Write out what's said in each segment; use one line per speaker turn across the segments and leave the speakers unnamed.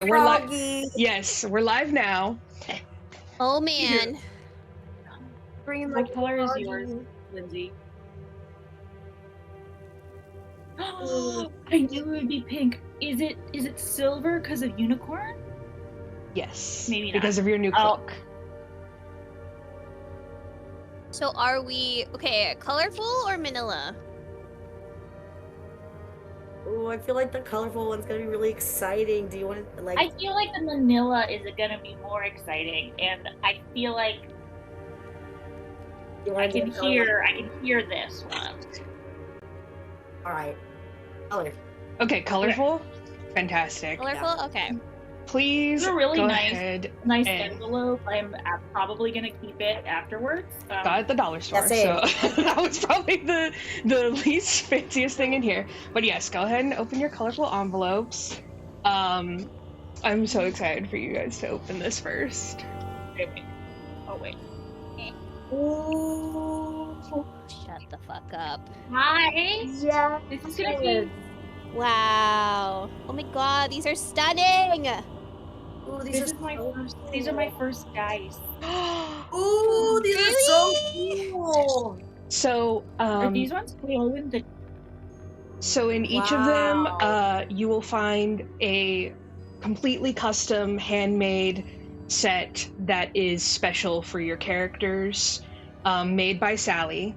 We're live.
Froggy.
Yes, we're live now.
Oh man.
Bring
What color is yours, Lindsay? I knew it would be pink. Is it silver because of unicorn?
Yes.
Maybe not.
Because of your new cloak.
So are we okay, colorful or manila?
Oh, I feel like the colorful one's gonna be really exciting. Do you want to like?
I feel like the manila is gonna be more exciting, and I feel like I can hear this one.
All right. Color.
Okay, colorful. Fantastic.
Colorful? Okay.
Please
It's a really
go
nice
ahead
Nice
and
envelope. I'm probably gonna keep it afterwards.
got it at the dollar store.
Yeah,
so that was probably the least fanciest thing in here. But yes, go ahead and open your colorful envelopes. I'm so excited for you guys to open this first.
Wait. Oh wait.
Ooh.
Shut the fuck up.
Hi.
Yeah.
This is gonna be.
Wow. Oh my god, these are stunning!
Ooh,
These are my first dice.
Ooh, these are so cool.
So
Are these ones glow in the?
So in each of them,
Wow.
you will find a completely custom handmade set that is special for your characters, made by Sally.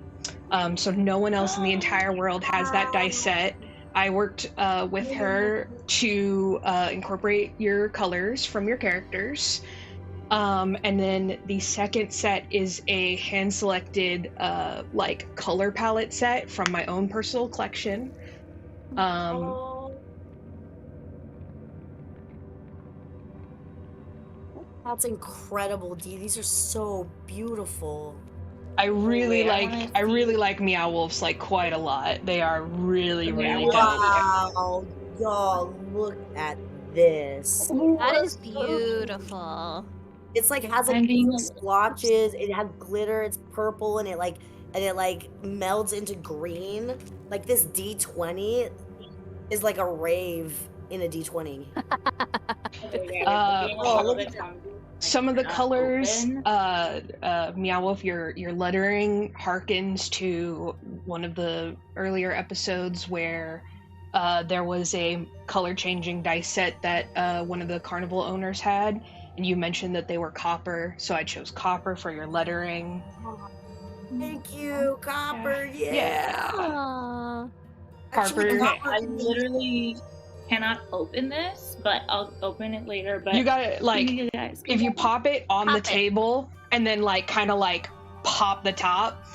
So no one else in the entire world has that dice set. I worked with her to incorporate your colors from your characters. And then the second set is a hand-selected like color palette set from my own personal collection.
That's incredible, Dee. These are so beautiful.
I really
wait, I
like Meow Wolves like quite a lot. They are really really dope.
Wow, y'all, look at this.
That is beautiful.
It's like has like splotches. It has glitter. It's purple, and it melds into green. Like this D20 is like a rave in a D20.
Some of the colors, Meow Wolf, your lettering harkens to one of the earlier episodes where there was a color changing dice set that one of the carnival owners had, and you mentioned that they were copper, so I chose copper for your lettering.
Thank you, Copper.
Yeah.
Aww.
Actually,
Copper.
I literally cannot open this, but I'll open it later. But
You gotta like,
you guys,
if you pop it on the
Pop it.
table and then like kind of like pop the top,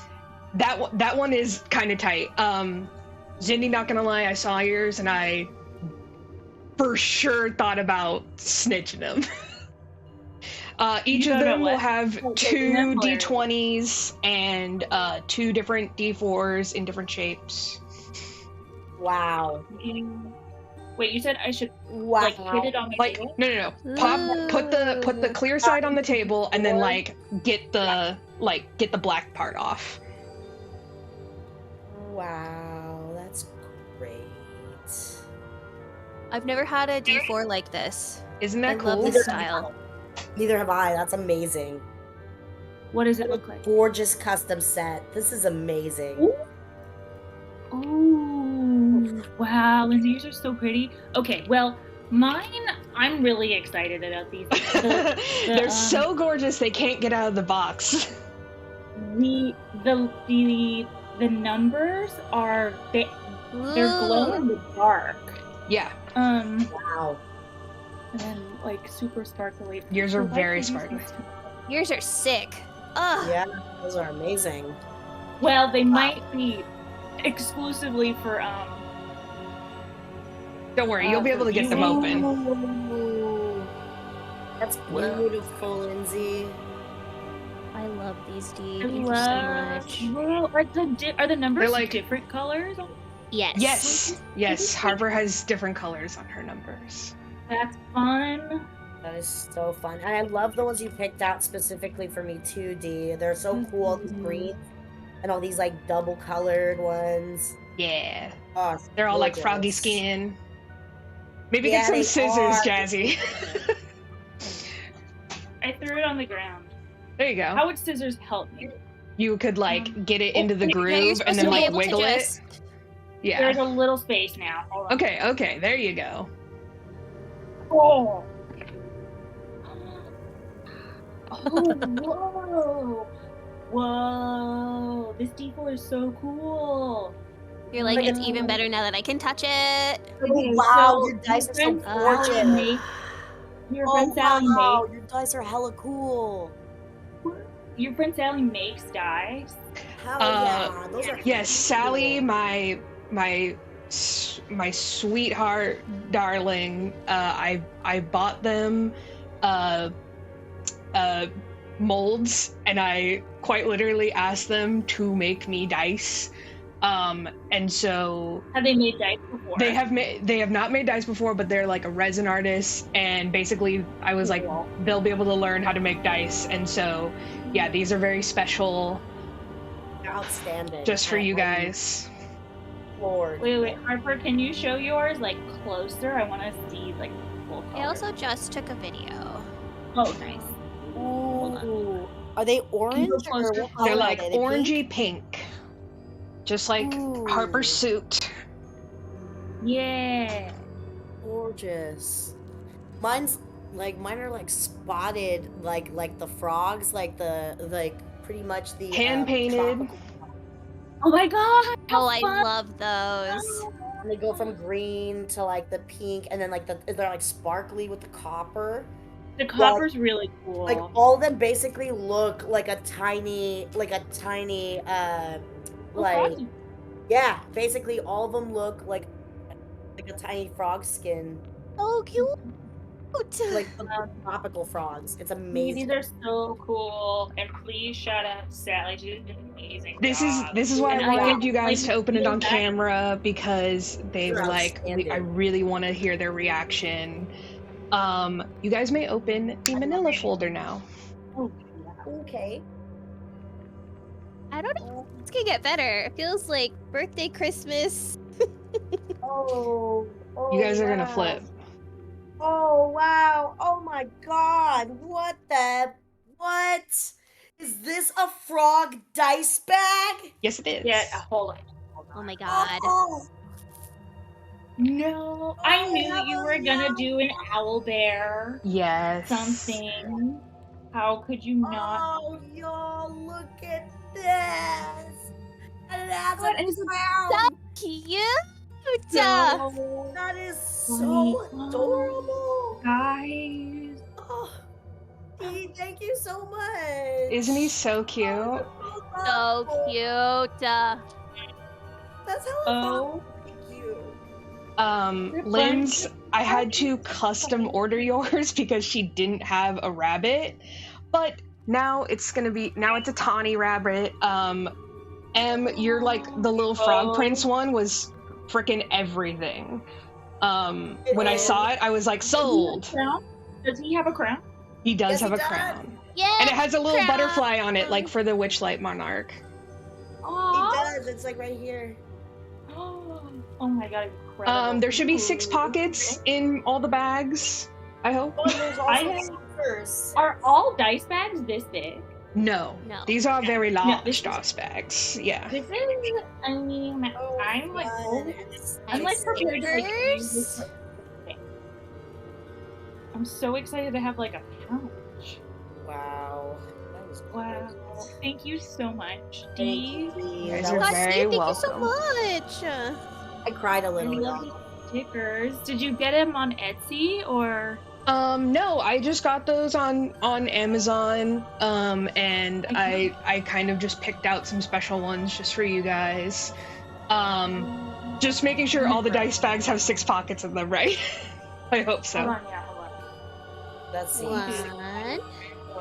that one is kind of tight. Zindi, not gonna lie, I saw yours and I for sure thought about snitching them. Each of them will have two D20s and 2 different D4s in different shapes.
Wow.
Wait, you said I should
Wow.
like hit it on my
Like
table?
no. Put the clear side on the table and then like get the black part off.
Wow, that's great.
I've never had a D4 like this.
Isn't that
I
cool?
love this style.
Neither have I. That's amazing.
What does it look like?
Gorgeous custom set. This is amazing.
Oh, wow, Lindsay, yours are so pretty. Okay, well, mine, I'm really excited about these.
They're so gorgeous they can't get out of the box.
The numbers are they're glow in the dark.
Yeah.
Wow.
And then like super sparkly.
Yours are very sparkly.
Yours are sick. Ugh.
Yeah, those are amazing.
Well, they might be exclusively for
Don't worry, you'll be able to get them open.
Ooh. That's beautiful, Lindsay.
I love these, Dee.
I
Thank you so much.
Well, are the numbers
They're like
different colors?
Yes.
Yes. Harper has different colors on her numbers.
That's fun.
That is so fun. And I love the ones you picked out specifically for me too, Dee. They're so cool, these greens and all these like double colored ones.
Yeah.
Oh,
They're all like
gorgeous.
froggy skin. Maybe
Yeah,
get some
they
scissors,
are.
Jazzy.
I threw it on the ground.
There you go.
How would scissors help me?
You could like get it into the
Yeah, you're
groove
supposed
and
to
then
be
like
able to
wiggle it.
just...
Yeah.
There's a little space now. Hold on.
Okay, there you go.
Oh. Oh, whoa. Whoa. This D4 is so cool.
You're like, it's even better now that I can touch it.
Oh, wow,
so
your dice are so
friend
gorgeous.
Sally make- Your
Oh,
friend Sally
wow, your dice are hella cool.
Your friend Sally makes dice.
Hell yeah, those are
Yes, Sally,
cool.
my sweetheart, darling. I bought them molds, and I quite literally asked them to make me dice. And so
Have they made dice before?
they have not made dice before, but they're like a resin artist, and basically I was like, they'll be able to learn how to make dice, and so yeah, these are very special.
They're outstanding.
Just for you guys.
Lord.
Wait, Harper, can you show yours like closer? I want to see like full
I
color.
also just took a video.
Oh, nice.
Ooh. Are they orange or what color
They're
are
like
they?
orangey pink. Just like
Ooh.
Harper's suit.
Yeah.
Gorgeous. Mine are like spotted like the frogs, like pretty much the
Hand painted.
tropical-
Oh my god.
Oh, I love those.
And they go from green to like the pink, and then like they're like sparkly with the copper.
The copper's really cool.
Like all of them basically look like a tiny like
froggy.
yeah, basically all of them look like a tiny frog skin,
Oh, cute.
like tropical frogs. It's amazing.
These are so cool. And please shout out to Sally. She did an amazing
This
job.
is why
And
I wanted
like-
you guys to open it on
that-
camera, because they
They're
were like,
outstanding.
I really want to hear their reaction. You guys may open the manila folder now.
Okay.
I don't know. This could get better. It feels like birthday, Christmas.
Oh.
You guys are gonna
wow.
flip.
Oh wow! Oh my god! What? Is this a frog dice bag?
Yes, it is.
Yeah, hold on.
Oh my god.
Oh,
No, I knew you were gonna do an owl bear
Yes.
something. How could you not?
oh, y'all, look at this! And it has
What
a
is
crown!
Cute.
No,
That is
Oh
so
my
adorable!
guys.
Oh, Dee, thank you so much!
Isn't he so cute?
So cute.
That's how
Oh,
cute.
Lynn's, I had to custom order yours because she didn't have a rabbit, but now it's a tawny rabbit. You're like the little frog prince one was freaking everything. When I saw it, I was like, sold.
Does he have a crown?
He does
Yes,
have
he
a
does.
crown.
Yeah.
And it has a little
crown.
butterfly on it, like for the Witchlight Monarch.
He
Aww.
does, it's like right here.
Oh my god, incredible.
There should be 6 pockets in all the bags, I hope.
Oh, there's
I
also
have-
stickers.
Are all dice bags this big?
No.
No.
These are very
No,
large
this is-
dice bags. Yeah.
This is, I mean,
Oh,
I'm like,
fun.
I'm like prepared to like use
Stickers?
this. I'm so excited to have like a pouch.
Wow. That was
Wow.
gorgeous.
Thank you so much,
Thank
Dee.
you, Dee.
guys
That
are
was-
God,
very
Steve, thank you so
welcome.
much.
I cried a
I
little.
love
y'all.
these stickers. Did you get them on Etsy or?
No, I just got those on Amazon. And I kind of just picked out some special ones just for you guys. Just making sure all the dice bags have 6 pockets in them, right? I hope so.
Hold on, yeah, hold on.
That's
One.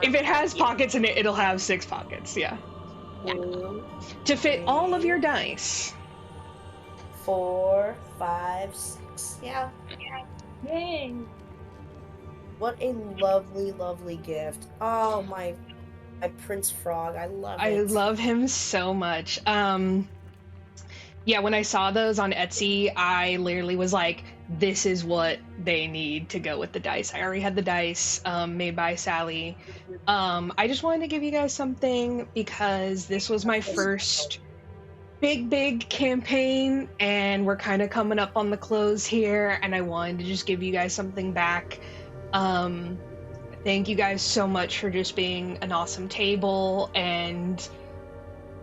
If it has pockets in it, it'll have 6 pockets, yeah.
Two,
To fit all of your dice.
4, 5, 6. Yeah.
Yay.
What a lovely, lovely gift. Oh, my Prince Frog. I love it.
I love him so much. Yeah, when I saw those on Etsy, I literally was like, this is what they need to go with the dice. I already had the dice made by Sally. I just wanted to give you guys something because this was my first big campaign, and we're kind of coming up on the close here, and I wanted to just give you guys something back. Thank you guys so much for just being an awesome table and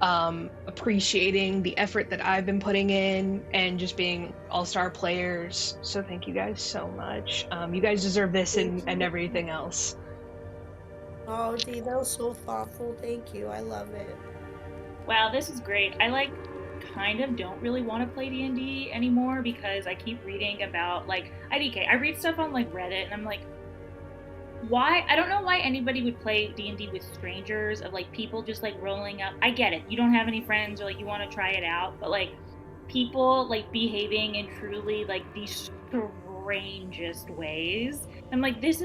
appreciating the effort that I've been putting in and just being all-star players. So thank you guys so much. You guys deserve this and everything else.
Oh, Dee, that was so thoughtful. Thank you. I love it.
Wow, this is great. I kind of don't really want to play D&D anymore because I keep reading about IDK. I read stuff on Reddit and I'm like, why? I don't know why anybody would play D&D with strangers, of people just rolling up. I get it. You don't have any friends or you want to try it out, but people behaving in truly the strangest ways. I'm this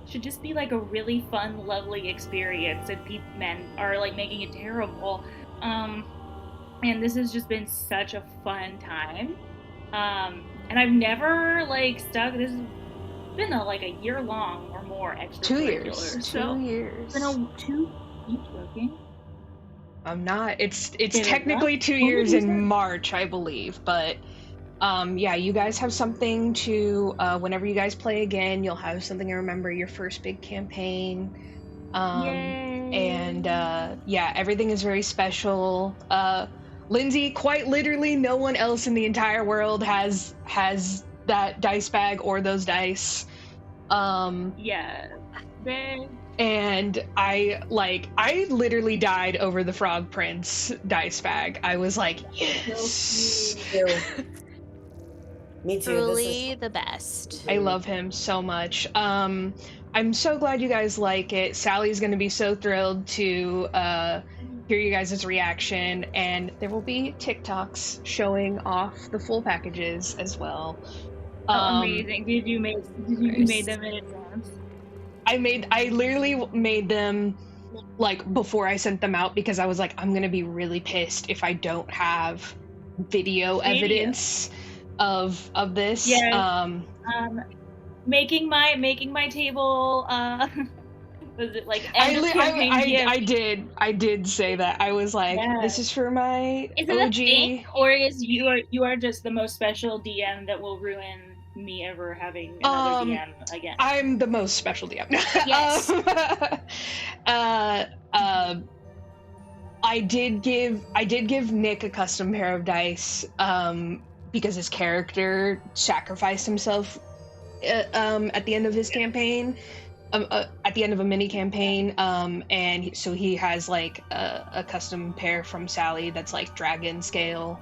should just be a really fun, lovely experience, and men are making it terrible. And this has just been such a fun time. And I've never stuck. This has been a year long or more extra.
2 years.
So
2 years.
It's been 2. Are you joking?
I'm not. It's technically 2 years in March, I believe, but yeah, you guys have something to whenever you guys play again, you'll have something to remember your first big campaign.
Yay.
And yeah, everything is very special. Lindsay, quite literally no one else in the entire world has that dice bag or those dice.
Yeah.
And I literally died over the Frog Prince dice bag. I was like, yes.
Me too.
Truly the best.
I love him so much. I'm so glad you guys like it. Sally's going to be so thrilled to hear you guys' reaction, and there will be TikToks showing off the full packages as well.
Amazing. Did you made them in advance?
I literally made them before I sent them out because I was like, I'm gonna be really pissed if I don't have video evidence of this.
Yes. Making my table was it end of campaign
I did say that. I was like, this is for my
is
OG.
it a thing, or is you are just the most special DM that will ruin me ever having another DM again?
I'm the most special DM.
Yes.
I did give Nick a custom pair of dice because his character sacrificed himself at the end of his campaign, at the end of a mini campaign, and so he has a custom pair from Sally that's dragon scale.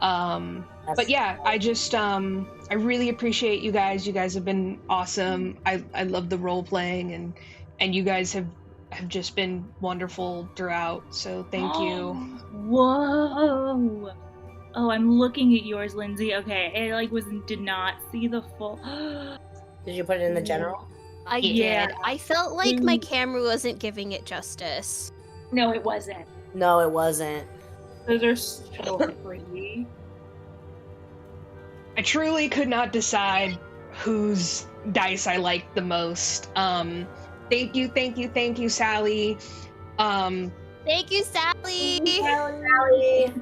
But yeah, I just I really appreciate you guys. You guys have been awesome. I love the role playing, and you guys have just been wonderful throughout. So thank you.
Whoa. Oh, I'm looking at yours, Lindsay. Okay, I did not see the full.
Did you put it in the general?
I did. I felt like my camera wasn't giving it justice.
No, it wasn't.
No, it wasn't.
Those are so pretty.
I truly could not decide whose dice I liked the most. Thank you, Sally.
Thank you, Sally.
Sally.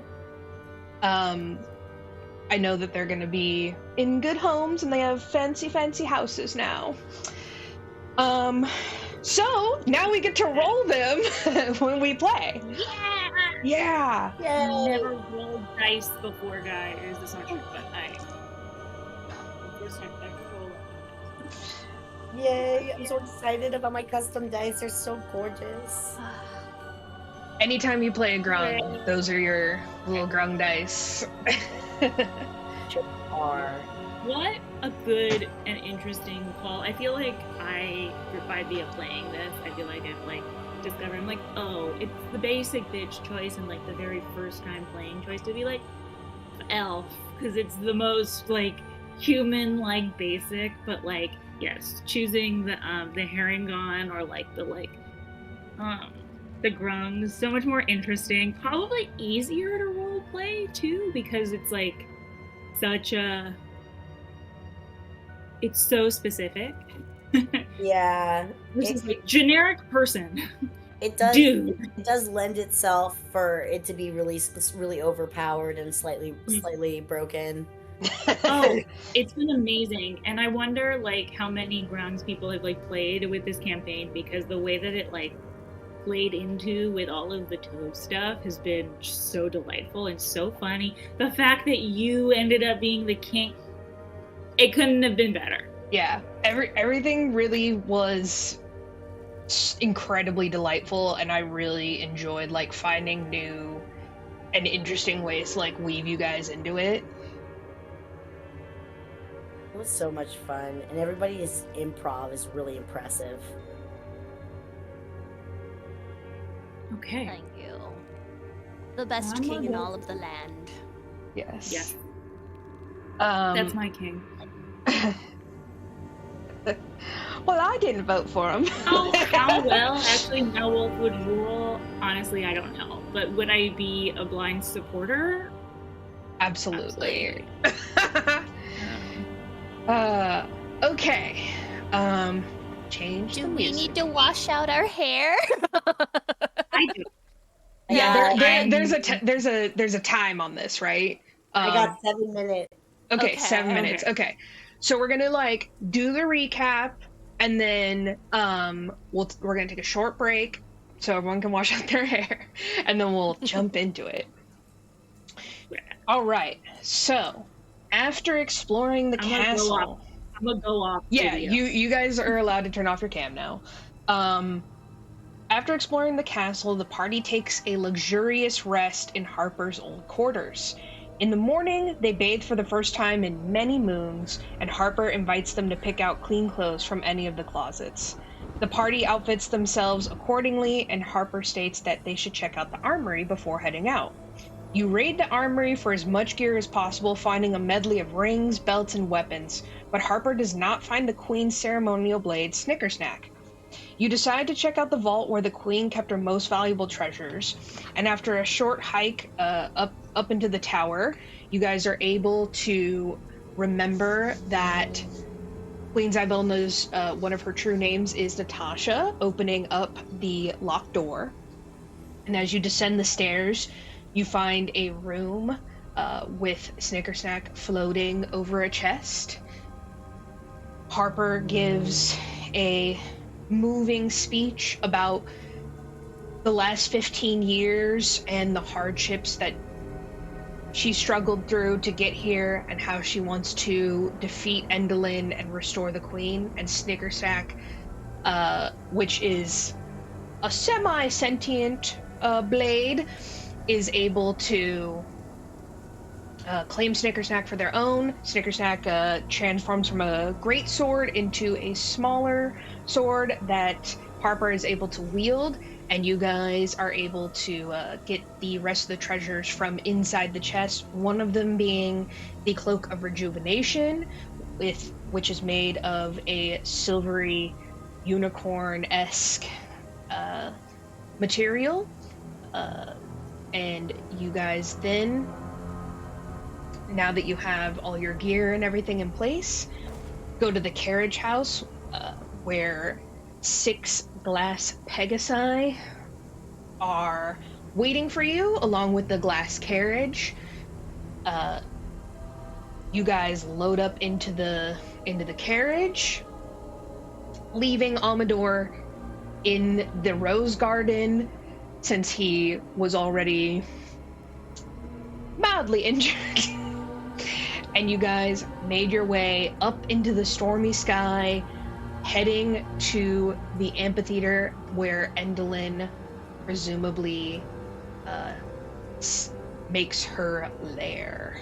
I know that they're gonna be in good homes and they have fancy houses now. So now we get to roll them when we play. Yeah.
I've never rolled dice before, guys. That's not true, but first time ever rolled.
Yay! I'm so excited about my custom dice. They're so gorgeous.
Anytime you play a Grung, those are your little Grung dice.
What a good and interesting call. I feel like via playing this, I feel like I've discovered, I'm like, oh, it's the basic bitch choice and the very first time playing choice to be elf, because it's the most human basic, but yes, choosing the Herringon or the Grung, so much more interesting, probably easier to role play too, because it's such a it's so specific.
Yeah.
Versus like generic person.
It does.
Dude.
It does lend itself for it to be really overpowered and slightly broken.
Oh, it's been amazing, and I wonder like how many Grungs people have like played with this campaign, because the way that it like played into with all of the Toad stuff has been so delightful and so funny. The fact that you ended up being the king, it couldn't have been better.
Yeah, everything really was incredibly delightful, and I really enjoyed like finding new and interesting ways to like weave you guys into it.
It was so much fun, and everybody's improv is really impressive.
Okay.
Thank you. The best king in all of the land.
Yes.
Yes. That's my king.
Well, I didn't vote for him.
Oh, how well actually Meow Wolf would rule, honestly, I don't know. But would I be a blind supporter?
Absolutely. Okay. Change
Do
the
we
music.
need to wash out our hair?
I do.
Yeah, there's a time on this, right?
I got 7 minutes.
Okay, 7 minutes. Okay. So we're gonna like do the recap, and then we're gonna take a short break so everyone can wash out their hair, and then we'll jump into it. All right. So after exploring the castle,
I'm gonna go off.
yeah,
video.
you guys are allowed to turn off your cam now. After exploring the castle, the party takes a luxurious rest in Harper's old quarters. In the morning, they bathe for the first time in many moons, and Harper invites them to pick out clean clothes from any of the closets. The party outfits themselves accordingly, and Harper states that they should check out the armory before heading out. You raid the armory for as much gear as possible, finding a medley of rings, belts, and weapons, but Harper does not find the Queen's ceremonial blade, Snickersnack. You decide to check out the vault where the Queen kept her most valuable treasures, and after a short hike up into the tower, you guys are able to remember that Queen Zybelna's one of her true names is Natasha, opening up the locked door. And as you descend the stairs, you find a room with Snickersnack floating over a chest. Harper gives a moving speech about the last 15 years and the hardships that she struggled through to get here, and how she wants to defeat Endolin and restore the Queen. And Snickersnack, which is a semi-sentient blade, is able to claim Snickersnack for their own. Snickersnack transforms from a great sword into a smaller sword that Harper is able to wield, and you guys are able to get the rest of the treasures from inside the chest, one of them being the Cloak of Rejuvenation, which is made of a silvery unicorn-esque material. And you guys then, now that you have all your gear and everything in place, go to the carriage house where 6 glass Pegasi are waiting for you, along with the glass carriage. You guys load up into the carriage, leaving Amador in the rose garden, since he was already mildly injured. And you guys made your way up into the stormy sky, heading to the amphitheater where Endolin presumably makes her lair.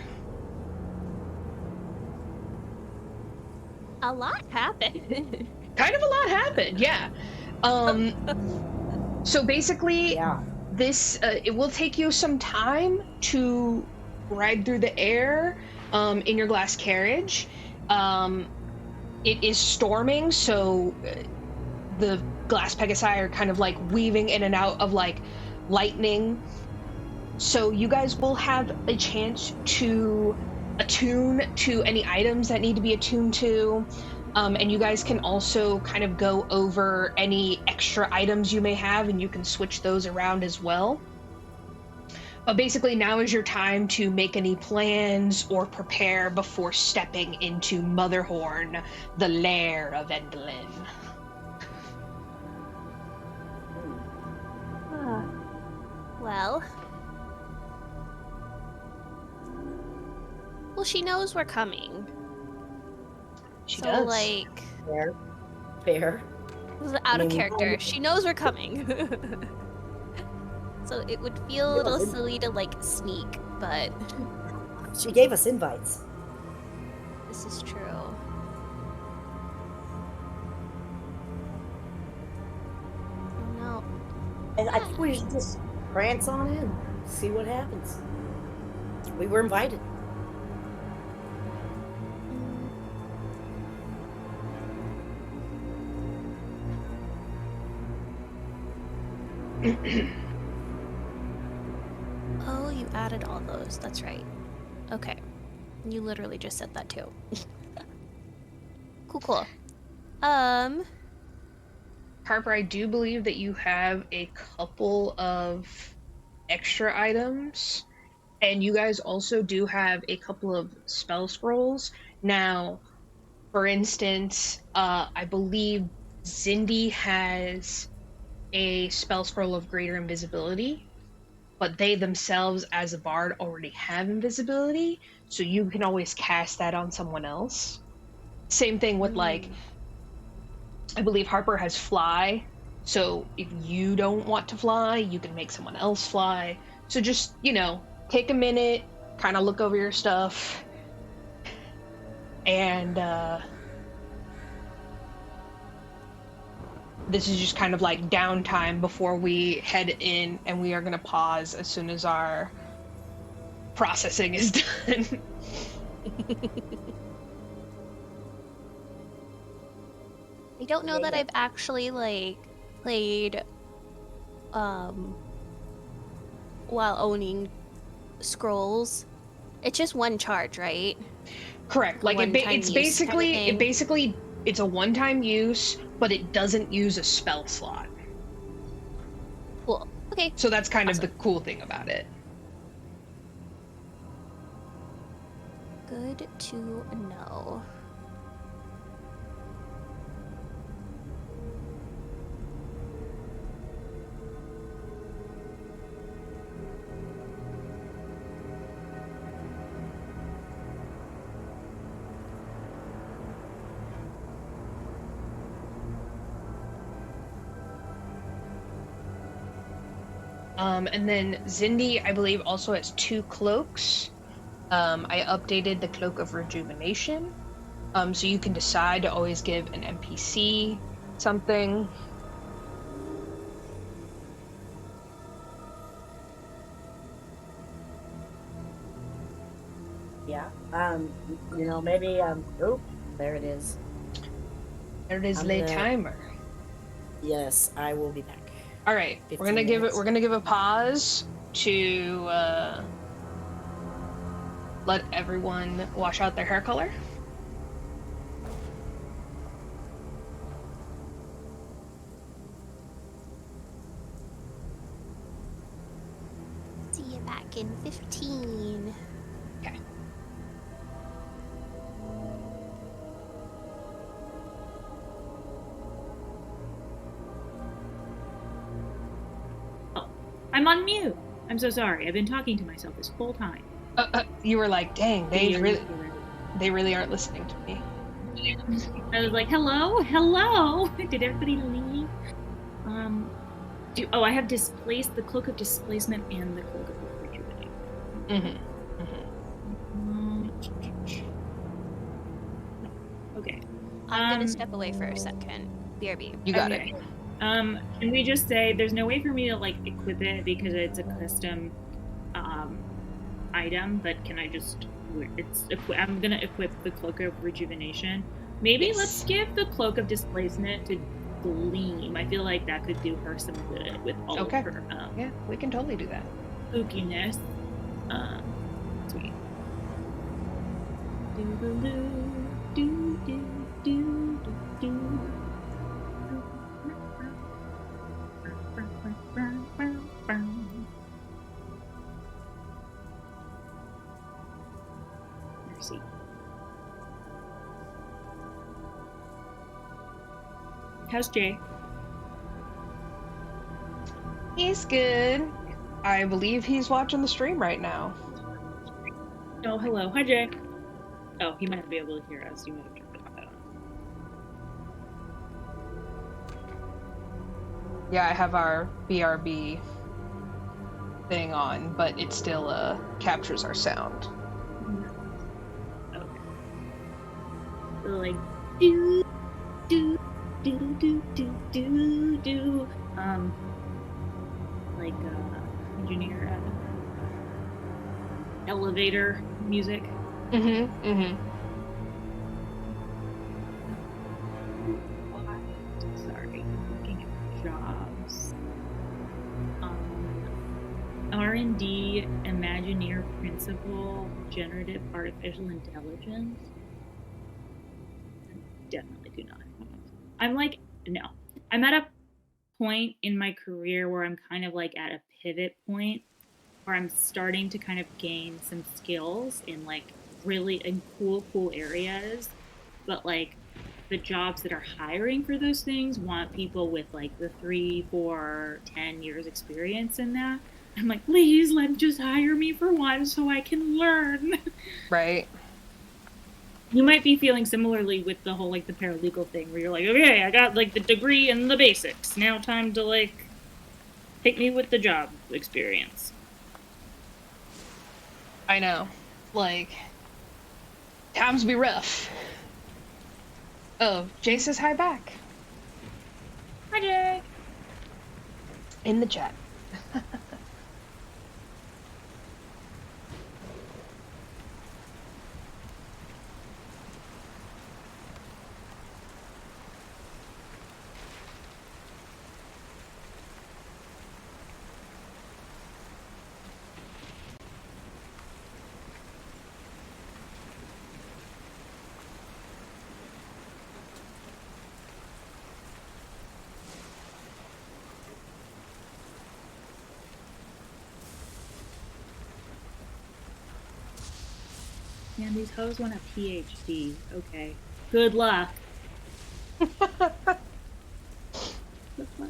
A lot happened.
Kind of a lot happened, yeah. So basically, this it will take you some time to ride through the air in your glass carriage. It is storming, so the glass Pegasi are kind of like weaving in and out of like lightning. So you guys will have a chance to attune to any items that need to be attuned to. And you guys can also kind of go over any extra items you may have, and you can switch those around as well. But basically, now is your time to make any plans or prepare before stepping into Motherhorn, the lair of Endlin.
Well, she knows we're coming.
She
so,
does.
like...
Fair.
This is out of character. She knows we're coming. So it would feel a little silly to, like, sneak, but...
She gave us invites.
This is true. Oh, no.
And I think we should just prance on in, see what happens. We were invited.
Oh, you added all those. That's right. Okay. You literally just said that too. Cool.
Harper, I do believe that you have a couple of extra items, and you guys also do have a couple of spell scrolls. Now, for instance, I believe Zindi has a spell scroll of greater invisibility, but they themselves, as a bard, already have invisibility, so you can always cast that on someone else. Same thing with, like, I believe Harper has fly, so if you don't want to fly, you can make someone else fly. So just, take a minute, kind of look over your stuff, and this is just kind of like downtime before we head in, and we are going to pause as soon as our processing is done.
I don't know that I've actually, like, played, while owning scrolls. It's just one charge, right?
Correct. Like, it's basically, it's a one-time use, but it doesn't use a spell slot.
Cool. Okay.
So that's kind of the cool thing about it.
Good to know.
And then Zindi, I believe, also has 2 cloaks. I updated the Cloak of Rejuvenation, so you can decide to always give an NPC something.
Yeah. Maybe. Oh, there it is.
There it is, late timer.
Yes, I will be back.
All right, we're gonna give a pause to let everyone wash out their hair color.
See you back in 15.
Okay.
I'm on mute. I'm so sorry. I've been talking to myself this whole time.
You were like, dang, they really aren't listening to me.
I was like, hello? Did everybody leave? I have displaced the Cloak of Displacement and the Cloak of Rejuvenation. Okay.
I'm gonna step away for a second. BRB.
You got it.
Can we just say there's no way for me to, like, equip it because it's a custom item, but can I just... I'm gonna equip the Cloak of Rejuvenation. Maybe let's give the Cloak of Displacement to Gleam. I feel like that could do her some good with all of her...
yeah, we can totally do that.
Spookiness. Sweet. Do-do-do, do-do-do. How's Jay?
He's good. I believe he's watching the stream right now.
Oh, hello. Hi, Jay. Oh, he might not be able to hear us. You might have turned that on.
Yeah, I have our BRB thing on, but it still captures our sound.
Okay. So, like, do, do, do, do, do, do, do. Like, engineer elevator music. Sorry, I'm looking at jobs. R&D, Imagineer Principal, Generative Artificial Intelligence. Definitely do not have. I'm like, no. I'm at a point in my career where I'm kind of like at a pivot point where I'm starting to kind of gain some skills in like really in cool areas, but like the jobs that are hiring for those things want people with like the 3, 4, 10 years experience in that. I'm like, please let just hire me for one so I can learn.
Right.
You might be feeling similarly with the whole like the paralegal thing where you're like, okay, I got like the degree and the basics. Now time to like pick me with the job experience.
I know. Like, times be rough. Oh, Jay says hi back.
Hi, Jay.
In the chat.
Man, these hoes want a PhD. Okay. Good luck. Good luck.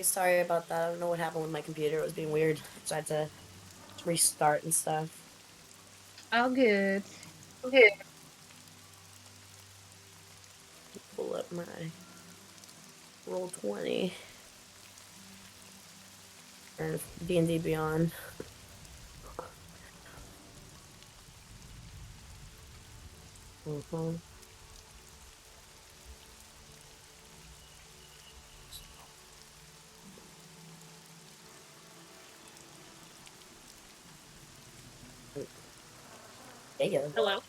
Sorry about that. I don't know what happened with my computer. It was being weird. So I had to restart and stuff.
All good.
Okay. Pull up my roll 20. Or D&D Beyond. Mm-hmm. There you go.
Hello.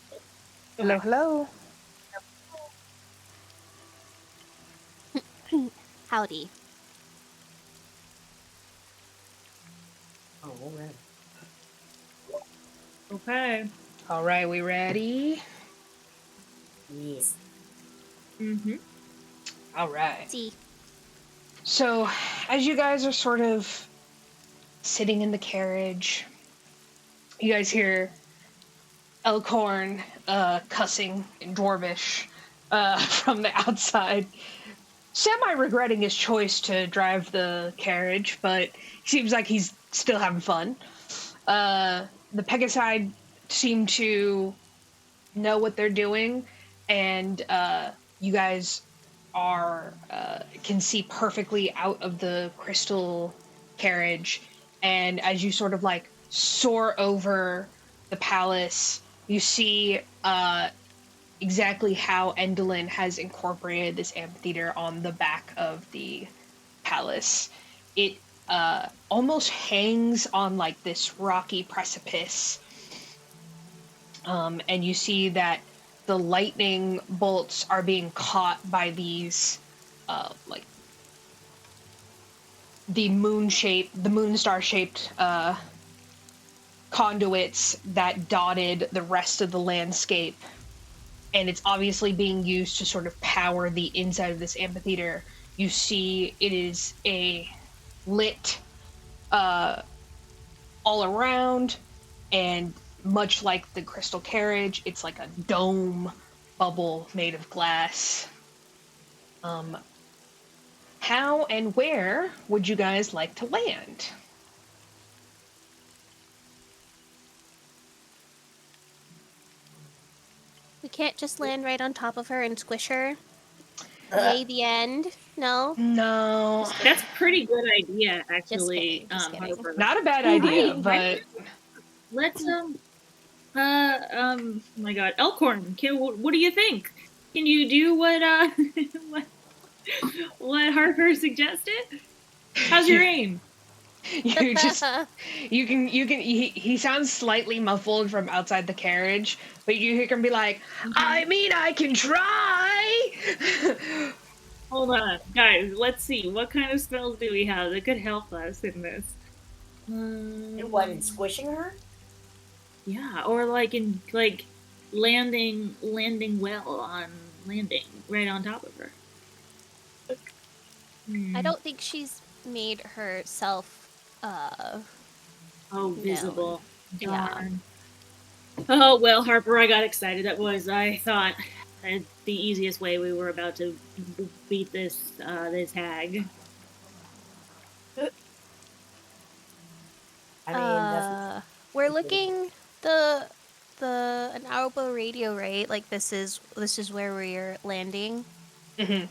Hello, hello.
Howdy.
Oh, all right.
Okay.
All right, we ready?
Yes.
Mm-hmm.
All right.
See.
So, as you guys are sort of sitting in the carriage, you guys hear Elkhorn cussing in Dwarvish from the outside, semi-regretting his choice to drive the carriage, but seems like he's still having fun. The Pegasi seem to know what they're doing, and you guys are can see perfectly out of the crystal carriage, and as you sort of like soar over the palace, you see exactly how Endolin has incorporated this amphitheater on the back of the palace. It almost hangs on like this rocky precipice, and you see that the lightning bolts are being caught by these like the moonstar shaped conduits that dotted the rest of the landscape, and it's obviously being used to sort of power the inside of this amphitheater. You see it is a lit all around, and much like the crystal carriage, it's like a dome bubble made of glass. How and where would you guys like to land?
We can't just land right on top of her and squish her. Yay, the end. No?
No,
That's a pretty good idea,
Just
actually.
kidding. Just kidding.
Harper.
not a bad idea,
Right.
but
Let's oh my God, Elkhorn. What do you think? Can you do what what Harper suggested? How's your aim?
you just he sounds slightly muffled from outside the carriage, but you hear him be like, I mean, I can try.
Hold on, guys. Let's see. What kind of spells do we have that could help us in this?
And what, in squishing her?
Yeah, or like in like landing well on landing right on top of her.
I don't think she's made herself
visible.
Yeah.
Darn. Oh well, Harper, I got excited. I thought the easiest way we were about to beat this this hag.
I mean,
we're looking the an hourable radio, right? Like this is where we're landing.
Mm-hmm.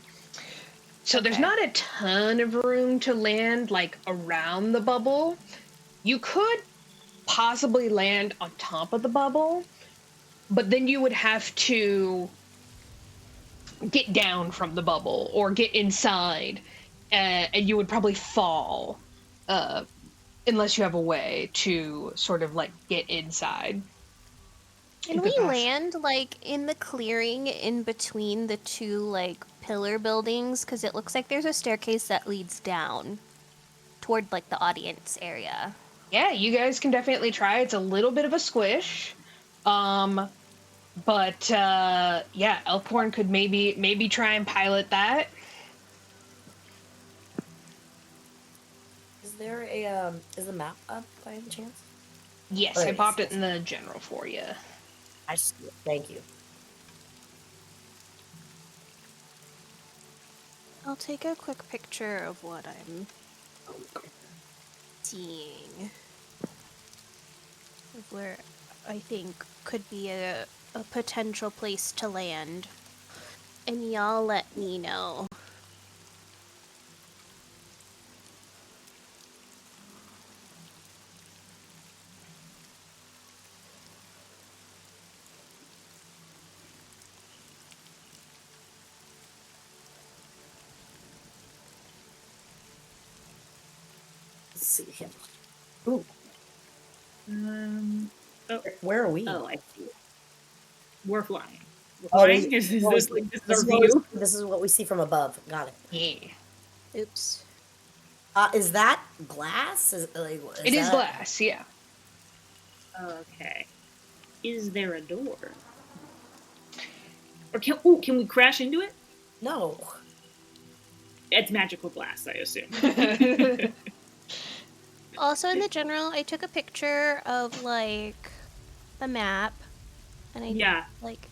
So there's not a ton of room to land like around the bubble. You could possibly land on top of the bubble, but then you would have to get down from the bubble or get inside, and you would probably fall unless you have a way to sort of like get inside.
Can we land like in the clearing in between the two like pillar buildings? Because it looks like there's a staircase that leads down toward like the audience area.
Yeah, you guys can definitely try. It's a little bit of a squish. But yeah, Elkhorn could maybe try and pilot that.
Is there a is the map up by any chance?
Yes, I popped it in the general for you.
I see it. Thank you.
I'll take a quick picture of what I'm Seeing where I think could be a potential place to land. And y'all let me know.
Let's see here. Ooh. Where are we?
Oh, I see. We're flying. We're
Oh,
flying? Is this our view?
This is what we see from above. Got it.
Yeah.
Oops.
Is that glass?
It is glass, yeah.
Okay. Is there a door? Or can we crash into it?
No.
It's magical glass, I assume.
Also, in the general, I took a picture of, like, the map. And I, like...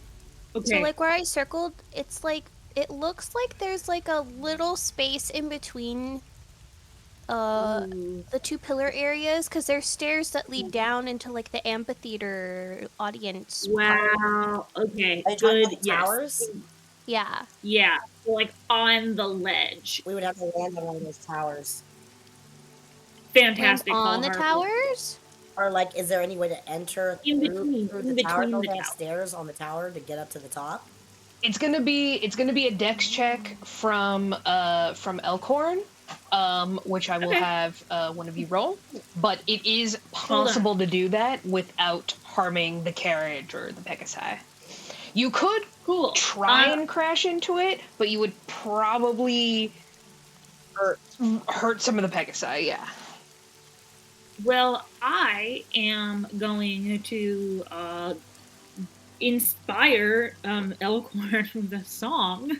Okay. So, like, where I circled, it's, like... It looks like there's, like, a little space in between the two pillar areas, because there's stairs that lead down into, like, the amphitheater audience.
Wow. Okay,
are you
good.
About the towers?
Yeah.
Yeah, like, on the ledge.
We would have to land on one of those towers.
Fantastic.
On the towers?
Or, like, is there any way to enter through the tower? Don't they have stairs on the tower to get up to the top?
It's gonna be a dex check from Elkhorn, which I will have one of you roll. But it is possible to do that without harming the carriage or the Pegasi. You could try and crash into it, but you would probably hurt some of the Pegasi, yeah.
Well, I am going to inspire Elkhorn with a song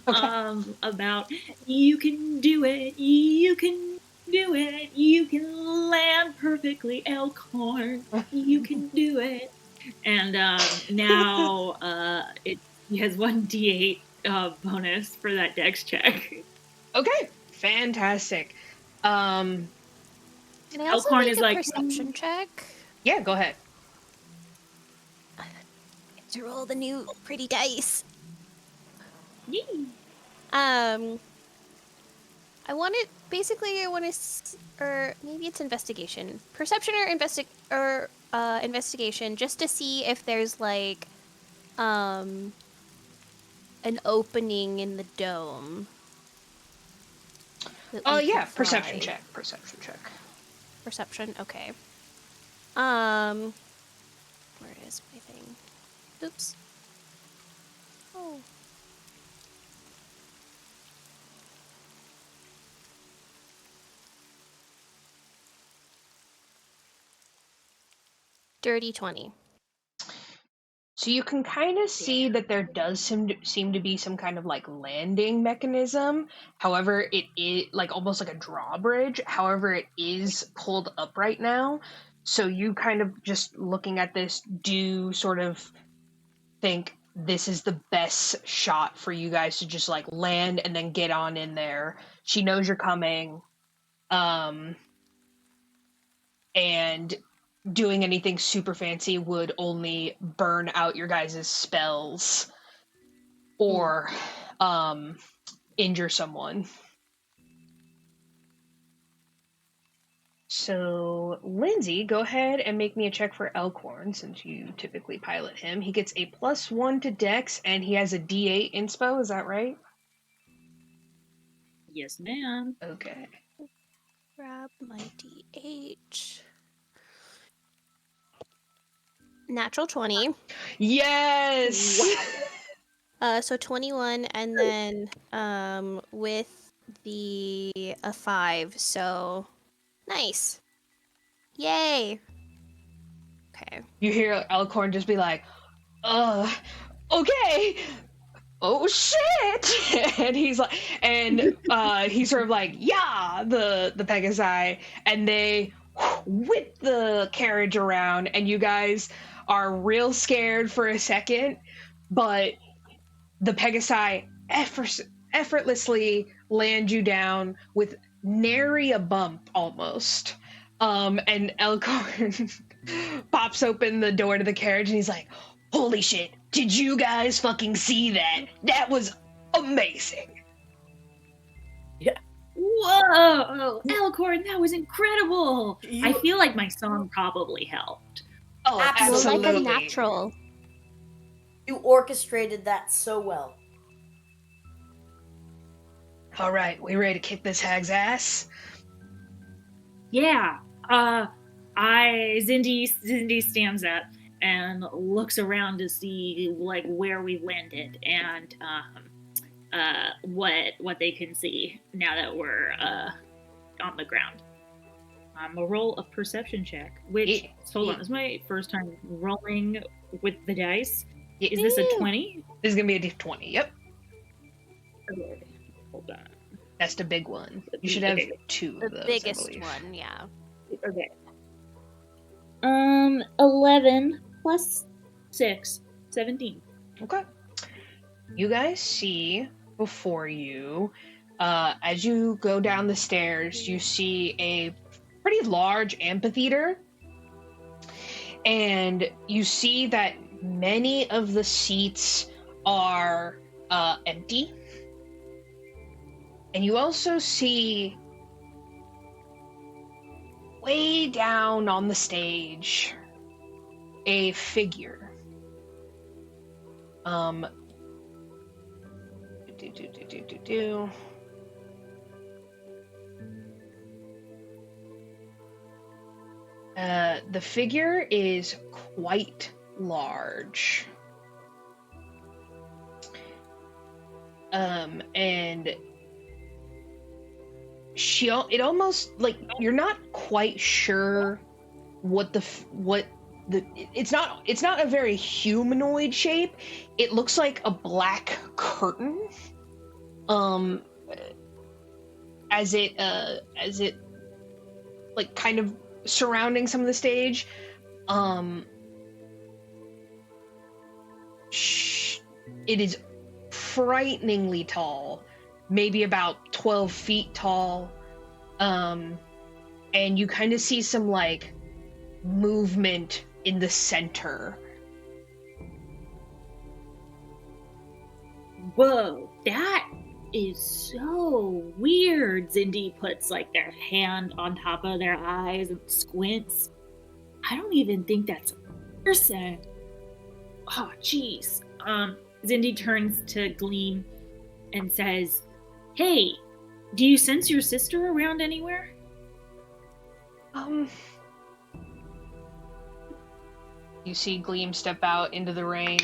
about you can do it, you can do it, you can land perfectly, Elkhorn, you can do it. And now he has 1d8 bonus for that dex check.
Okay, fantastic.
Can I also
Elkhorn
make
is
a
like
perception check?
Yeah, go ahead.
To roll the new pretty dice.
Yee.
I want to, or maybe it's investigation, perception or investigation, just to see if there's like, an opening in the dome.
Oh yeah, perception check.
Perception, okay. Where is my thing? Oops. Oh. Dirty 20.
So you can kind of see that there does seem to be some kind of like landing mechanism. However, it is like almost like a drawbridge. However, it is pulled up right now. So you kind of just looking at this do sort of think this is the best shot for you guys to just like land and then get on in there. She knows you're coming. And doing anything super fancy would only burn out your guys' spells or injure someone. So, Lindsay, go ahead and make me a check for Elkhorn, since you typically pilot him. He gets a +1 to Dex, and he has a D8 inspo, is that right?
Yes, ma'am.
Okay.
Grab my D8. Natural 20.
Yes!
Wow. So 21, and then with the a 5, so nice. Yay. Okay.
You hear Elkhorn just be like, okay. Oh shit! And he's like, and he's sort of like, yeah, the Pegasi, and they whip the carriage around, and you guys are real scared for a second, but the Pegasi effortlessly land you down with nary a bump almost. And Elkhorn pops open the door to the carriage and he's like, holy shit, did you guys fucking see that? That was amazing.
Yeah.
Whoa, Elkhorn, that was incredible. I feel like my song probably helped.
Oh,
Absolutely.
Like a natural.
You orchestrated that so well.
All right, we ready to kick this hag's ass?
Yeah. Zindi stands up and looks around to see like where we landed and what they can see now that we're on the ground. A roll of perception check, which hold on, this is my first time rolling with the dice. Is this a 20?
This is gonna be a d20. Yep.
Okay. Hold on.
That's the big one. You should have two of those.
The biggest one, yeah.
Okay. 11 plus 6, 17.
Okay. You guys see before you, as you go down the stairs, you see a pretty large amphitheater. And you see that many of the seats are empty. And you also see way down on the stage a figure. The figure is quite large. And it almost like you're not quite sure it's not a very humanoid shape. It looks like a black curtain. As it like kind of surrounding some of the stage. It is frighteningly tall, maybe about 12 feet tall. And you kind of see some like movement in the center.
Whoa, that is so weird. Zindi puts like their hand on top of their eyes and squints. I don't even think that's a person. Oh, jeez. Zindi turns to Gleam and says, hey, do you sense your sister around anywhere?
You see Gleam step out into the rain,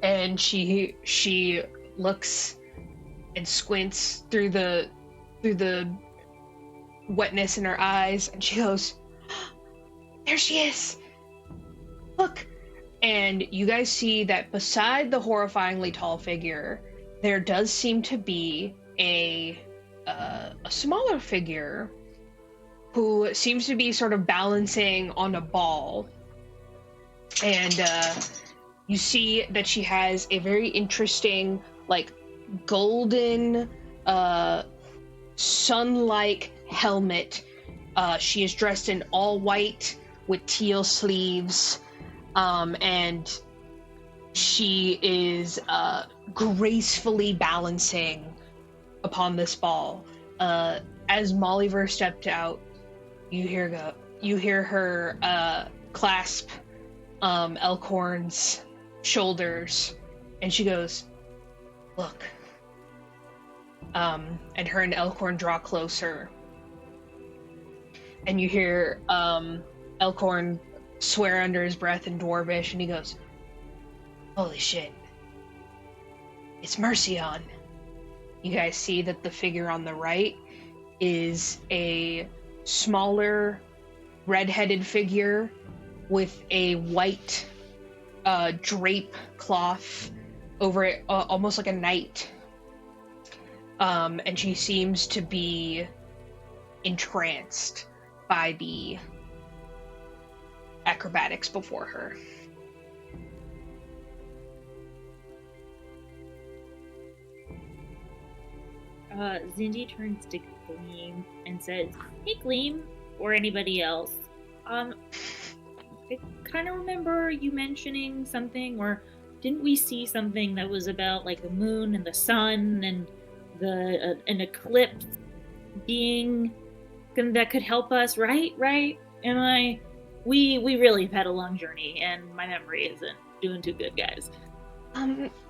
and she looks and squints through the wetness in her eyes, and she goes, there she is! Look! And you guys see that beside the horrifyingly tall figure, there does seem to be a smaller figure who seems to be sort of balancing on a ball. And you see that she has a very interesting, like, golden, sun-like helmet. She is dressed in all white with teal sleeves, and she is gracefully balancing upon this ball. As Mollyver stepped out, you hear her clasp Elkhorn's shoulders, and she goes, look. And her and Elkhorn draw closer, and you hear Elkhorn swear under his breath in Dwarvish, and he goes, holy shit, it's Mercion. You guys see that the figure on the right is a smaller, red-headed figure with a white drape cloth over it, almost like a knight. And she seems to be entranced by the acrobatics before her.
Zindi turns to Gleam and says, "Hey, Gleam, or anybody else. I kind of remember you mentioning something, or didn't we see something that was about like the moon and the sun and an eclipse being that could help us, right? Right? Am I? We really have had a long journey, and my memory isn't doing too good, guys.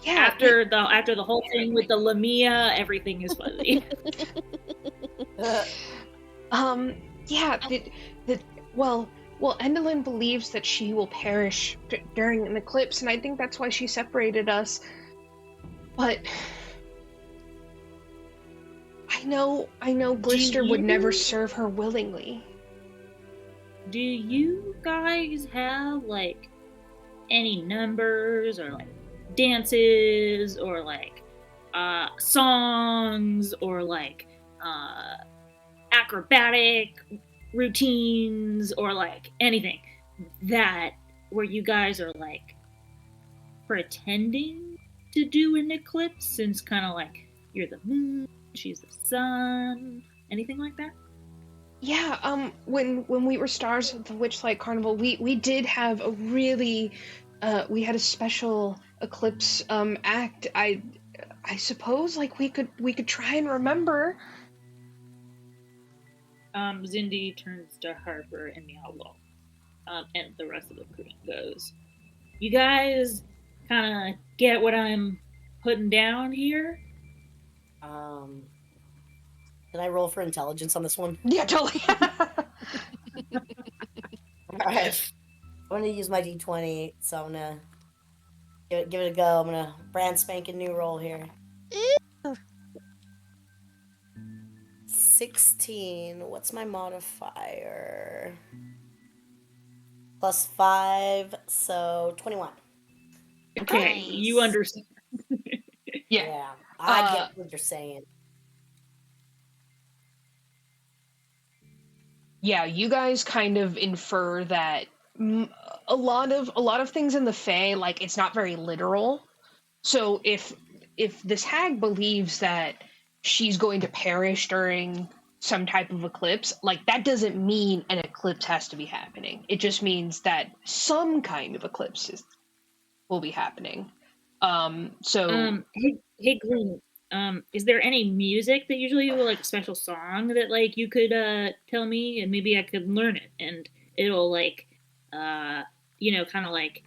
Yeah.
After the whole thing with the Lamia, everything is fuzzy.
Yeah. Well, Endelyn believes that she will perish during an eclipse, and I think that's why she separated us. But I know Glister would never serve her willingly.
Do you guys have like any numbers or like dances or like songs or like acrobatic routines or like anything that where you guys are like pretending to do an eclipse, since kind of like you're the moon, she's the sun, anything like that?
Yeah, when we were stars of the Witchlight Carnival, we did have a really we had a special eclipse act. I suppose like we could try and remember.
Zindi turns to Harper and Meow Wolf, and the rest of the crew goes, "You guys kind of get what I'm putting down here?"
Can I roll for intelligence on this one?
Yeah, totally.
Alright. I'm gonna use my d20, so I'm gonna give it a go. I'm gonna brand spanking new roll here. 16. What's my modifier? +5, so 21.
Okay,
Nice.
you understand.
Yeah.
I get what you're saying.
Yeah, you guys kind of infer that a lot of things in the Fae, like, it's not very literal. So if this hag believes that she's going to perish during some type of eclipse, like, that doesn't mean an eclipse has to be happening. It just means that some kind of eclipses will be happening.
Hey, Grung, is there any music that usually you like a special song that like you could tell me, and maybe I could learn it, and it'll like kind of like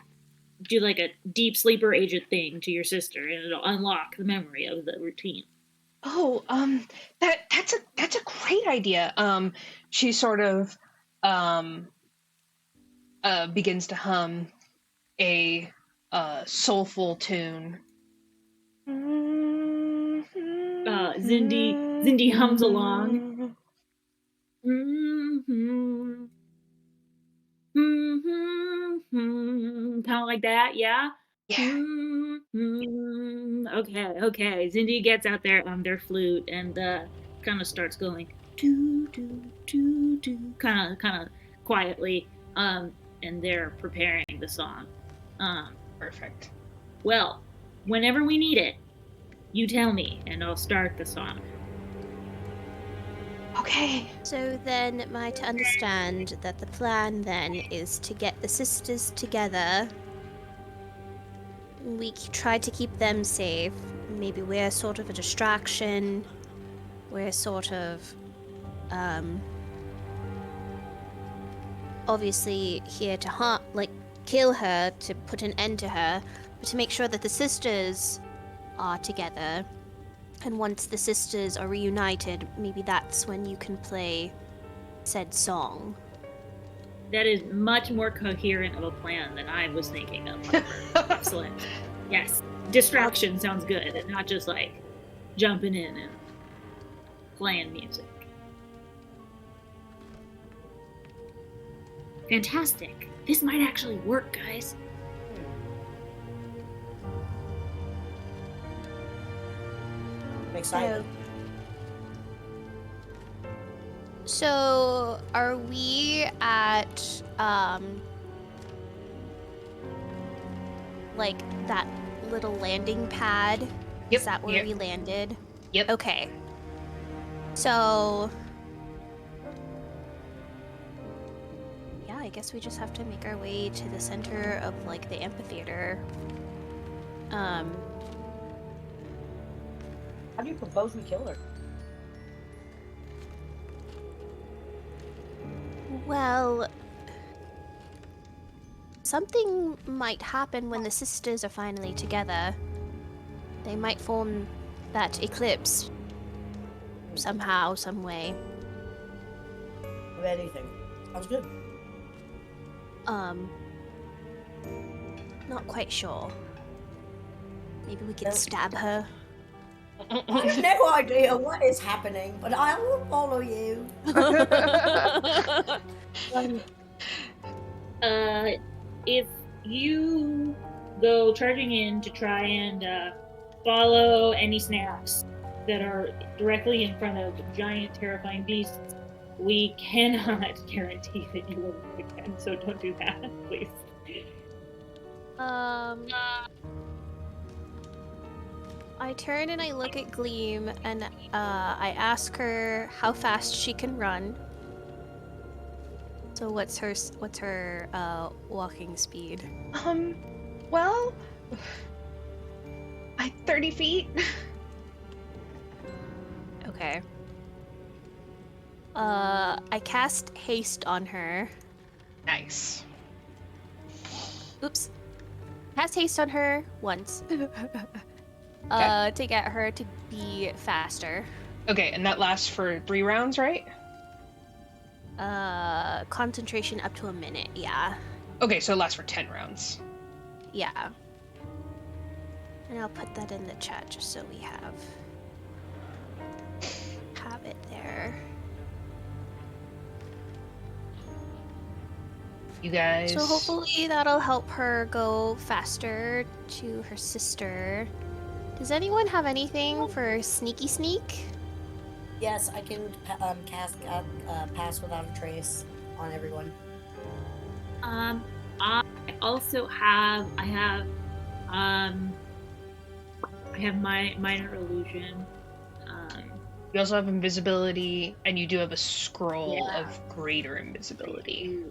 do like a deep sleeper agent thing to your sister, and it'll unlock the memory of the routine.
Oh, that's a great idea. She sort of begins to hum a soulful tune.
Zindi hums along. Kind of like that, yeah.
Yeah.
Okay. Zindi gets out their flute and kind of starts going do do do do, kind of quietly, and they're preparing the song.
Perfect.
Well, whenever we need it, you tell me, and I'll start the song.
Okay.
So then, am I to understand that the plan then is to get the sisters together? We try to keep them safe. Maybe we're sort of a distraction. We're sort of, obviously here to kill her, to put an end to her, but to make sure that the sisters are together. And once the sisters are reunited, maybe that's when you can play said song.
That is much more coherent of a plan than I was thinking of. Excellent. Yes. Distraction sounds good, and not just like jumping in and playing music. Fantastic. This might actually work, guys.
I'm excited.
So are we at like that little landing pad?
Yep.
Is that where we landed?
Yep.
Okay. So, yeah, I guess we just have to make our way to the center of, like, the amphitheater.
How do you propose we kill her?
Well, something might happen when the sisters are finally together. They might form that eclipse. Somehow, some way.
Of anything. Sounds good.
Not quite sure. Maybe we can stab her.
I have no idea what is happening, but I will follow you.
If you go charging in to try and follow any snaps that are directly in front of giant, terrifying beasts, we cannot guarantee that you will live again, so don't do that, please.
I turn and I look at Gleam and I ask her how fast she can run. So what's her walking speed?
Well, 30 feet.
Okay. I cast haste on her.
Nice.
Oops. Cast haste on her once. To get her to be faster.
Okay, and that lasts for 3 rounds, right?
Concentration up to a minute, yeah.
Okay, so it lasts for 10 rounds.
Yeah. And I'll put that in the chat just so we have it there.
You guys...
So hopefully that'll help her go faster to her sister. Does anyone have anything for sneaky sneak?
Yes, I can cast pass without a trace on everyone.
I also have my minor illusion.
You also have invisibility, and you do have a scroll of greater invisibility.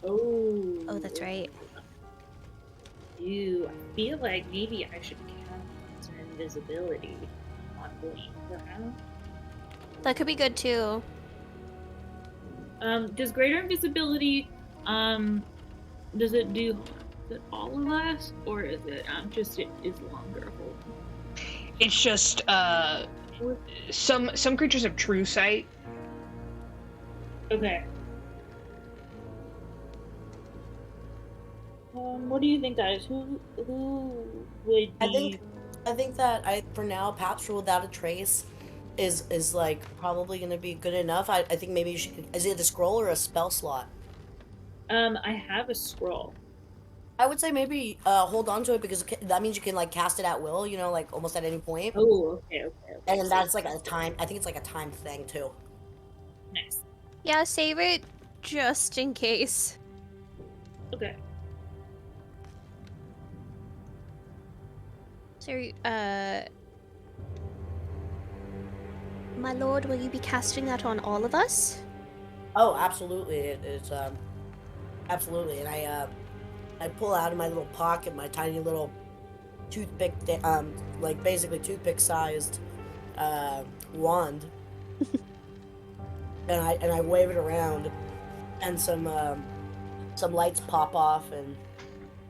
Oh, that's right.
I feel like maybe I should cast some invisibility on Gleam, perhaps.
That could be good too.
Does greater invisibility, does it do it all of us, or is it just it is longer?
It's just some creatures have true sight.
Okay. What do you think, guys? Who would be...
I think that for now, Pastoral without a trace is like probably going to be good enough. I think maybe you should. Is it a scroll or a spell slot?
I have a scroll.
I would say maybe hold on to it because that means you can like cast it at will. You know, like almost at any point.
Oh, okay.
And that's like a time. I think it's like a time thing too.
Nice.
Yeah, save it just in case.
Okay.
So, my lord, will you be casting that on all of us?
Oh, absolutely. It's absolutely. And I pull out of my little pocket my tiny little toothpick, like basically toothpick sized wand, and I wave it around, and some lights pop off, and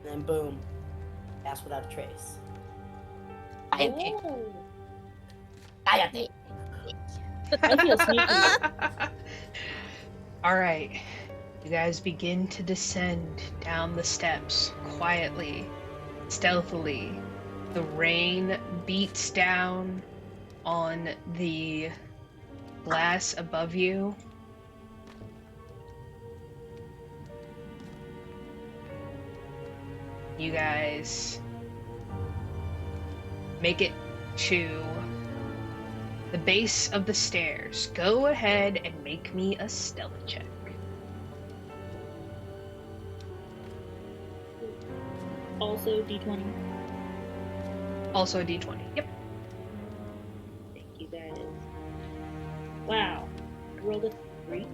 then boom, pass without a trace.
Oh.
I
feel sneaky.
All right, you guys begin to descend down the steps quietly, stealthily. The rain beats down on the glass above you. You guys make it to the base of the stairs. Go ahead and make me a stealth check.
Also D20.
Also D20. Yep.
Thank you, guys. Wow. I rolled a 3.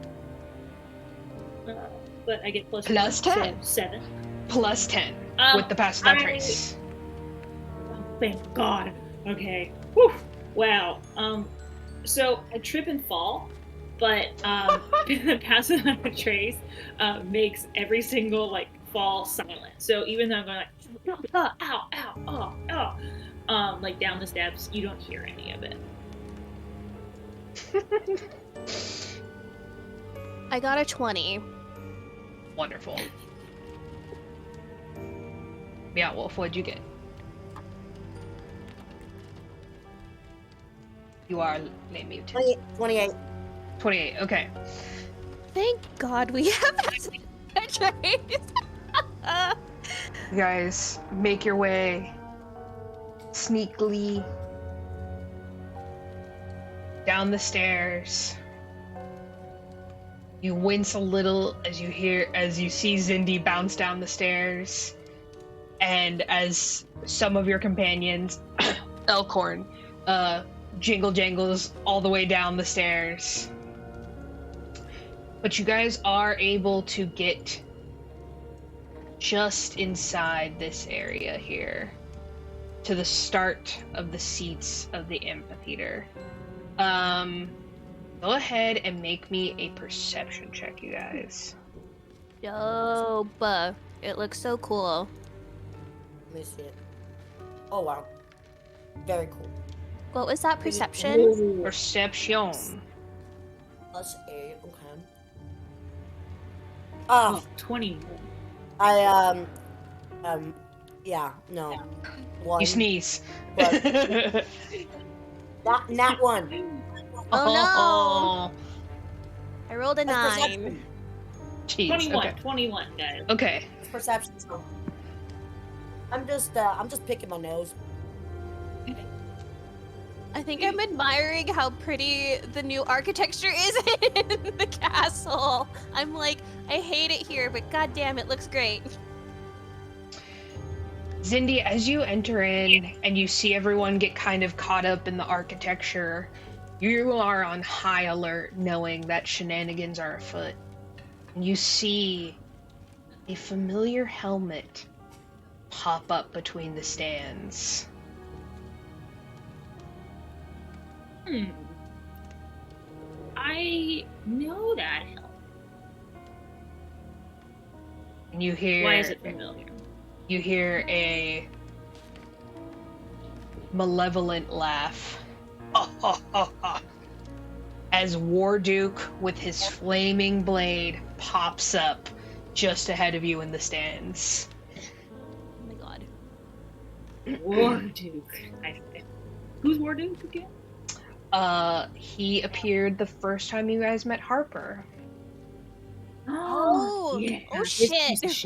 But I get plus
10.
So 7.
Plus 10 with the pass without trace.
Oh, thank God. Okay. Whew. Wow. So I trip and fall, but the pass without trace makes every single like fall silent. So even though I'm going like ow, ow, oh, oh, like down the steps, you don't hear any of it.
I got a 20.
Wonderful. Meow Wolf, what'd you get? You are lame mute.
28.
28, okay.
Thank God we have a trace.
You guys make your way sneakily down the stairs. You wince a little as you see Zindi bounce down the stairs, and as some of your companions, Elkhorn, jingle jangles all the way down the stairs. But you guys are able to get just inside this area here, to the start of the seats of the amphitheater. Go ahead and make me a perception check, you guys.
Dope. It looks so cool.
Let me see it. Oh, wow. Very cool.
What was that perception?
Perception.
Plus 8, okay.
Oh, 21.
Yeah, no. 1.
You sneeze.
But not 1.
Oh no! I rolled a
That's
9.
perception.
Jeez,
21,
okay.
21, guys.
Okay.
It's perception. So. I'm just picking my nose.
I think I'm admiring how pretty the new architecture is in the castle. I'm like, I hate it here, but goddamn, it looks great.
Zindi, as you enter in and you see everyone get kind of caught up in the architecture, you are on high alert knowing that shenanigans are afoot. And you see a familiar helmet pop up between the stands.
I know that helmet.
And you hear...
Why is it familiar?
You hear a malevolent laugh. As Warduke with his flaming blade pops up just ahead of you in the stands.
Oh my god.
Warduke. Who's Warduke again?
He appeared the first time you guys met Harper.
Oh,
yeah.
oh shit.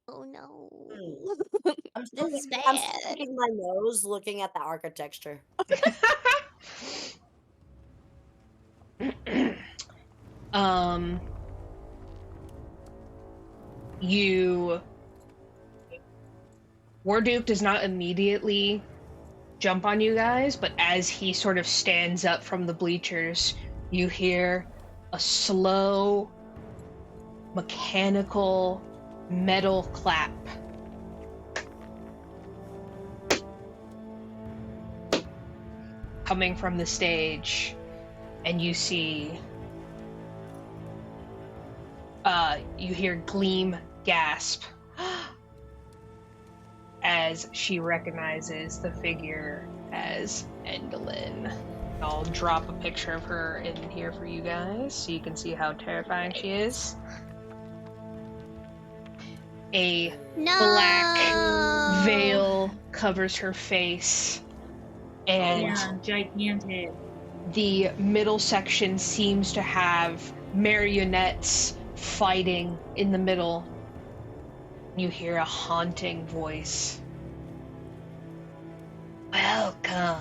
Oh no.
I'm
This is
I'm
bad.
picking my nose looking at the architecture.
Warduke does not immediately jump on you guys, but as he sort of stands up from the bleachers, you hear a slow, mechanical metal clap. Coming from the stage, and you see, you hear Gleam gasp as she recognizes the figure as Endlin. I'll drop a picture of her in here for you guys so you can see how terrifying she is. A black veil covers her face, and
gigantic.
the middle section seems to have marionettes fighting in the middle. You hear a haunting voice. Welcome.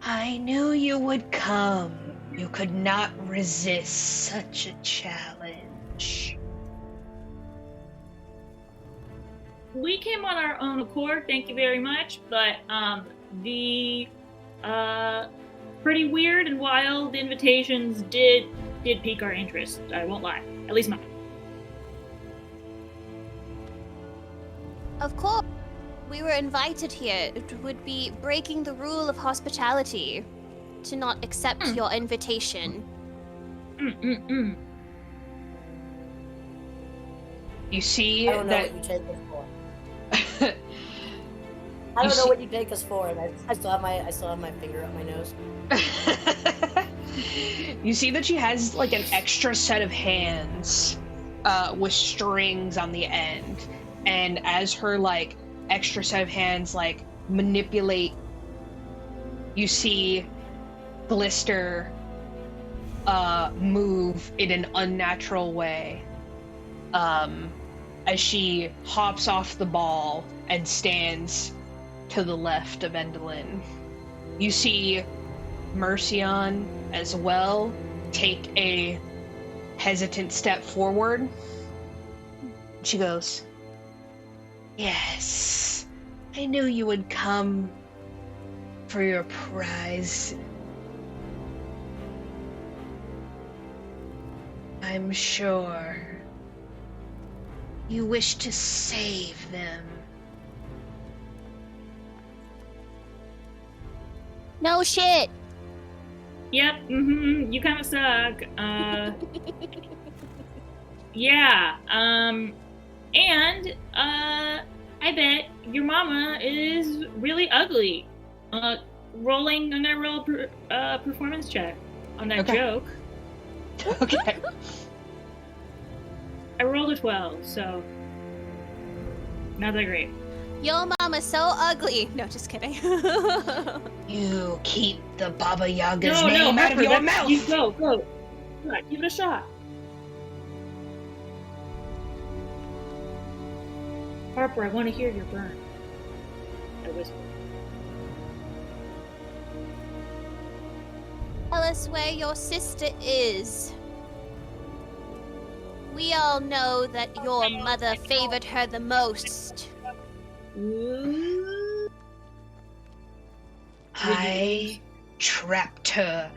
I knew you would come. You could not resist such a challenge.
we came on our own accord, thank you very much, but the pretty weird and wild invitations did pique our interest. I won't lie. At least mine.
Of course. We were invited here. It would be breaking the rule of hospitality to not accept your invitation.
You see
I don't know
that...
what you take us for. I don't know what you take us for, and I still have my finger up my nose.
You see that she has like an extra set of hands with strings on the end, and as her like extra set of hands like manipulate, you see Blister move in an unnatural way as she hops off the ball and stands to the left of Endolin. You see Mercion as well take a hesitant step forward. She goes, "Yes, I knew you would come for your prize. I'm sure you wish to save them."
No shit.
Yep, you kind of suck. Yeah, and, I bet your mama is really ugly. I'm gonna roll a performance check on that joke.
Okay.
I rolled a 12, so not that great.
Your mama's so ugly. No, just kidding.
You keep the Baba Yaga's name out of your mouth!
You go. Right, give it a shot. Harper, I want to hear your burn. I whisper.
Tell us where your sister is. We all know that your mother favored her the most.
I trapped her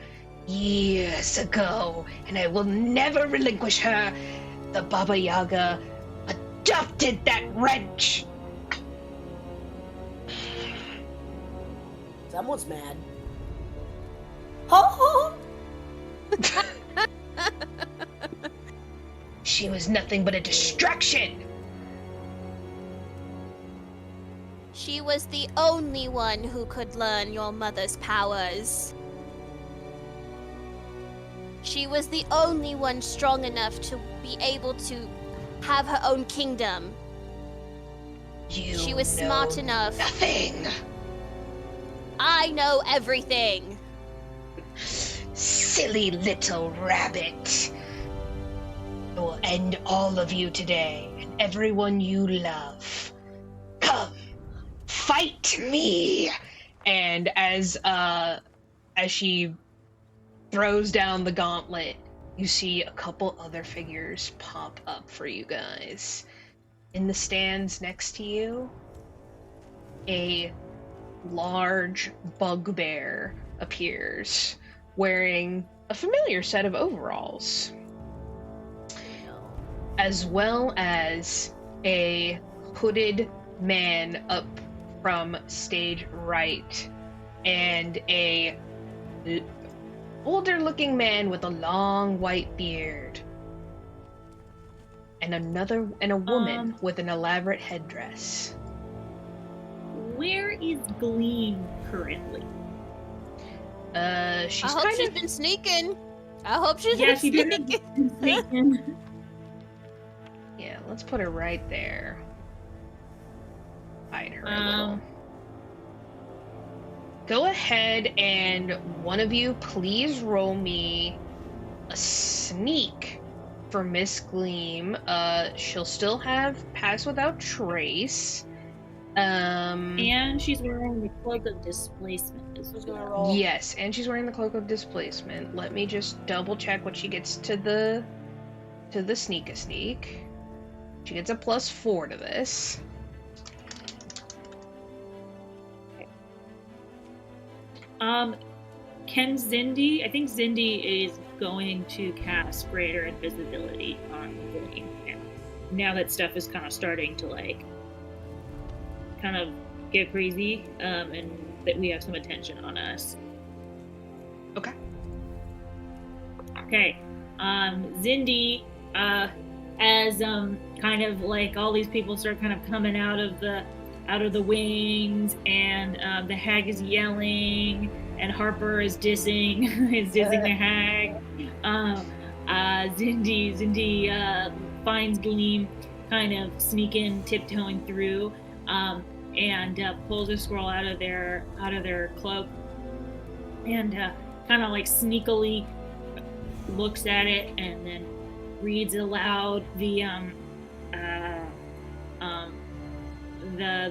years ago, and I will never relinquish her. The Baba Yaga adopted that wretch.
Someone's mad. Oh!
She was nothing but a distraction.
She was the only one who could learn your mother's powers. She was the only one strong enough to be able to have her own kingdom. She was smart enough.
Nothing.
I know everything.
Silly little rabbit. I will end all of you today, and everyone you love. Come, fight me! And as she throws down the gauntlet, you see a couple other figures pop up for you guys. In the stands next to you, a large bugbear appears, wearing a familiar set of overalls, as well as a hooded man up from stage right, and a older looking man with a long white beard, and a woman with an elaborate headdress.
Where is Gleam currently?
She's been sneaking. I hope she's been
sneaking.
Yeah, let's put her right there. Hide her a little. Go ahead and one of you please roll me a sneak for Miss Gleam. She'll still have Pass Without Trace.
And she's wearing the Cloak of Displacement as well.
Yes, and she's wearing the Cloak of Displacement. Let me just double check what she gets to the sneak. She gets a +4 to this.
Can Zindi? I think Zindi is going to cast greater invisibility on Gleam now that stuff is kind of starting to like kind of get crazy, and that we have some attention on us.
Okay.
Okay. Zindi, as kind of like all these people start kind of coming out of the wings, and the hag is yelling, and Harper is dissing the hag. Zindi finds Gleam kind of sneaking, tiptoeing through, and pulls a scroll out of their cloak, and kind of like sneakily looks at it, and then reads aloud the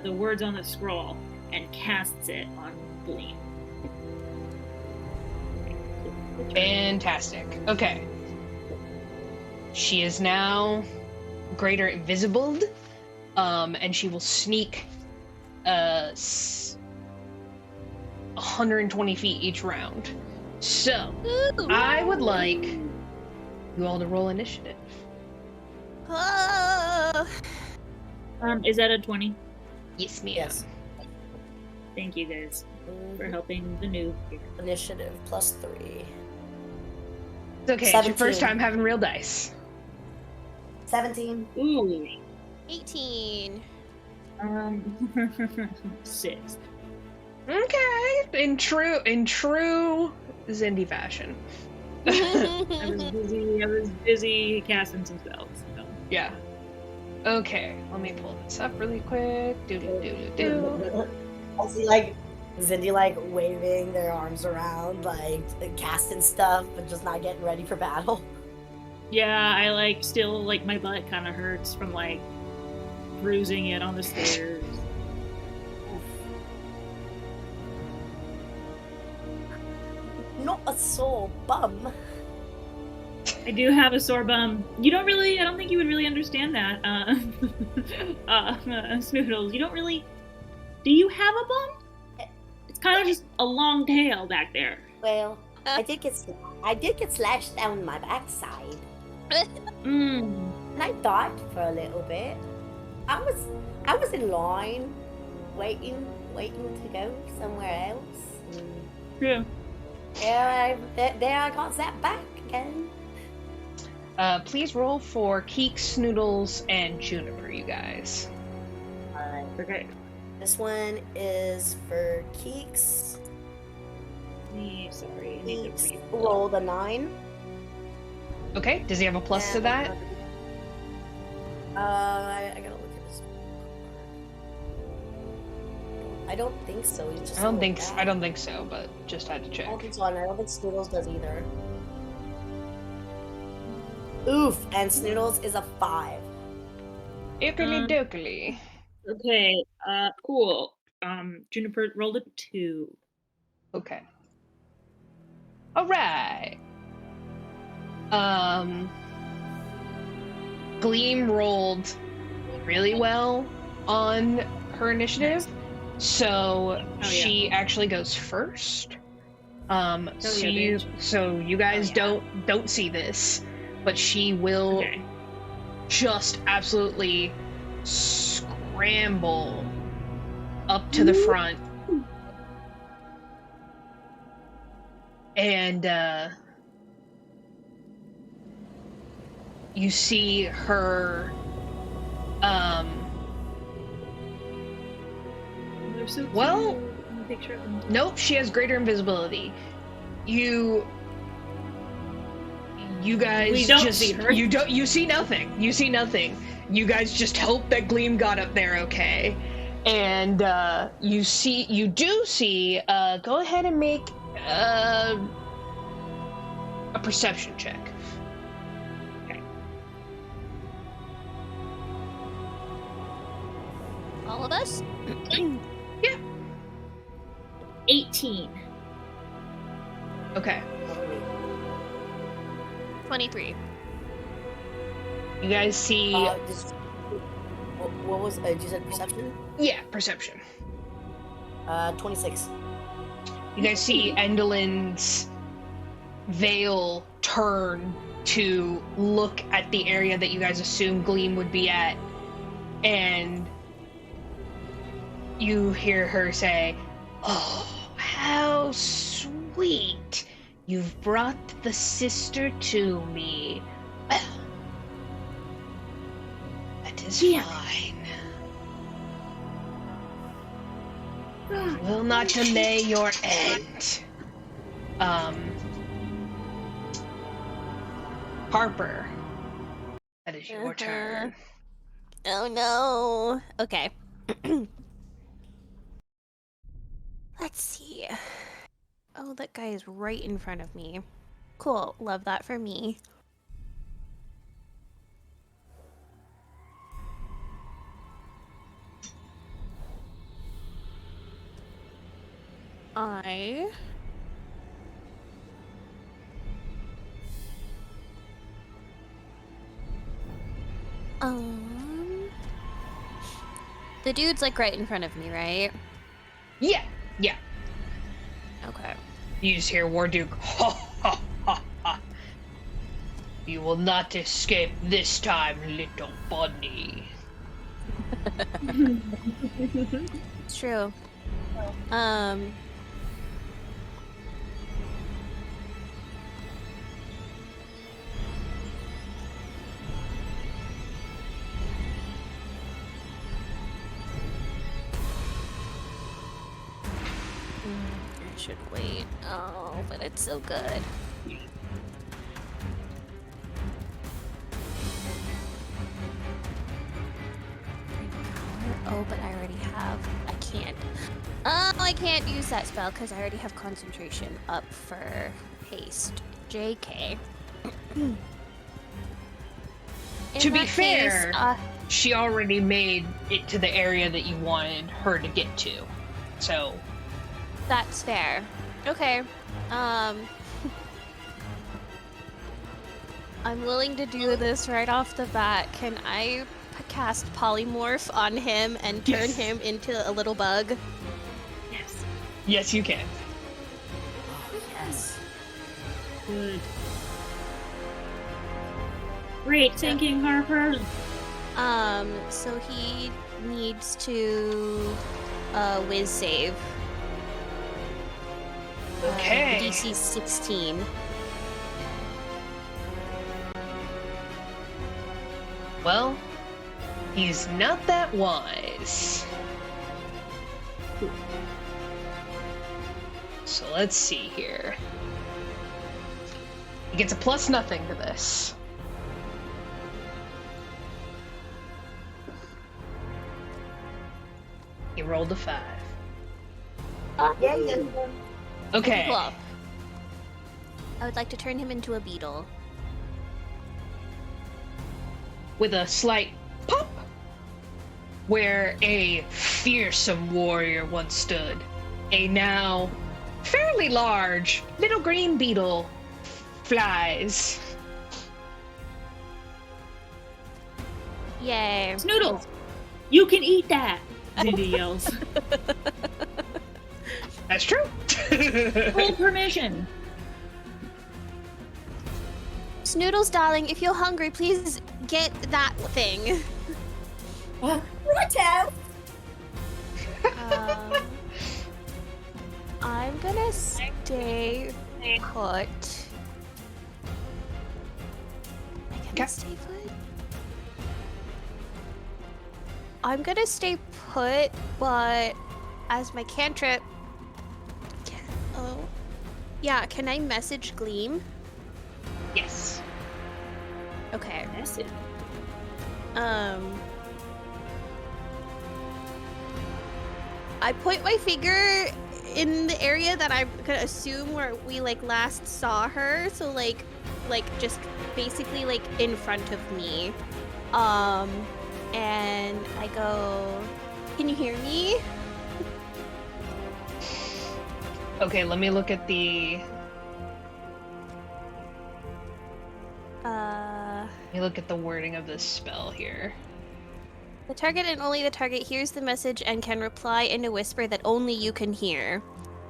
words on the scroll and casts it on Gleam.
Fantastic. Okay. She is now greater invisibled, and she will sneak 120 feet each round. So, I would like you all to roll initiative.
Is that a 20?
Yes, ma'am.
Yes.
Thank you guys for helping the noob here.
Initiative +3.
It's okay, it's your first time having real dice.
17.
Ooh.
18.
6.
Okay, in true Zindi fashion.
I was busy casting some spells. So.
Yeah. Okay, let me pull this up really quick. Do.
I see like Zindi like waving their arms around, like casting stuff, but just not getting ready for battle.
Yeah, I like still like my butt kind of hurts from like bruising it on the stairs.
Not a sore bum.
I do have a sore bum. I don't think you would really understand that. Snoodles, do you have a bum? It's kind of just a long tail back there.
Well, I did get slashed down my backside.
Mm.
And I thought for a little bit. I was in line, waiting to go somewhere else.
Yeah.
There I got zapped back again.
Please roll for Keeks, Snoodles, and Juniper, you guys.
Okay.
This one is for Keeks.
Sorry, I need to read.
Rolled a 9.
Okay, does he have a plus to that?
I gotta look at this. I don't think so. He's just
I don't think so, but just had to check.
I don't think so, and I don't think Snoodles does either. Oof, and Snoodles is a 5.
Ickily dookily.
Okay, cool. Juniper rolled a 2.
Okay. Alright. Gleam rolled really well on her initiative, so she actually goes first. So you guys don't see this, but she will just absolutely scramble up to the front, and you see her nope, she has greater invisibility. You guys see her. You see nothing. You guys just hope that Gleam got up there okay. And you do see go ahead and make a perception check.
Okay.
All of us?
Yeah.
18.
Okay.
23.
You guys see
what was you said perception?
yeah, perception.
26.
You guys see Endelin's veil turn to look at the area that you guys assume Gleam would be at, and you hear her say, "Oh, how sweet! You've brought the sister to me. Well, that is fine. Will not delay your end." Harper, that is your turn.
Oh no. Okay. Let's see. Oh, that guy is right in front of me. Cool. Love that for me. The dude's like right in front of me, right?
Yeah.
Okay.
You just hear Warduke, "Ha ha ha ha. You will not escape this time, little bunny."
It's true. I should wait. Oh, but it's so good. Oh, but I already have. I can't. Oh, I can't use that spell because I already have concentration up for haste. JK.
To be fair, she already made it to the area that you wanted her to get to. So
that's fair. Okay. I'm willing to do this right off the bat. Can I cast polymorph on him and turn him into a little bug?
Yes.
Yes, you can.
Yes.
Good. Great thinking, Harper.
So he needs to whiz save.
Okay.
DC 16.
Well, he's not that wise. So let's see here. He gets a plus nothing to this. He rolled a 5.
Yeah.
Okay.
Cool. I would like to turn him into a beetle.
With a slight pop, where a fearsome warrior once stood, a now fairly large little green beetle flies.
Yay.
Snoodles, you can eat that, Zindi yells.
That's true.
Full permission.
Snoodles, darling, if you're hungry, please get that thing.
Righto.
I'm gonna stay put. Can I stay put? I'm gonna stay put, but as my cantrip. Yeah, can I message Gleam?
Yes.
Okay.
Message.
I point my finger in the area that I'm gonna assume where we last saw her, so just basically in front of me. And I go, "Can you hear me?"
Okay, let me look at the. Let me look at the wording of this spell here.
The target and only the target hears the message and can reply in a whisper that only you can hear.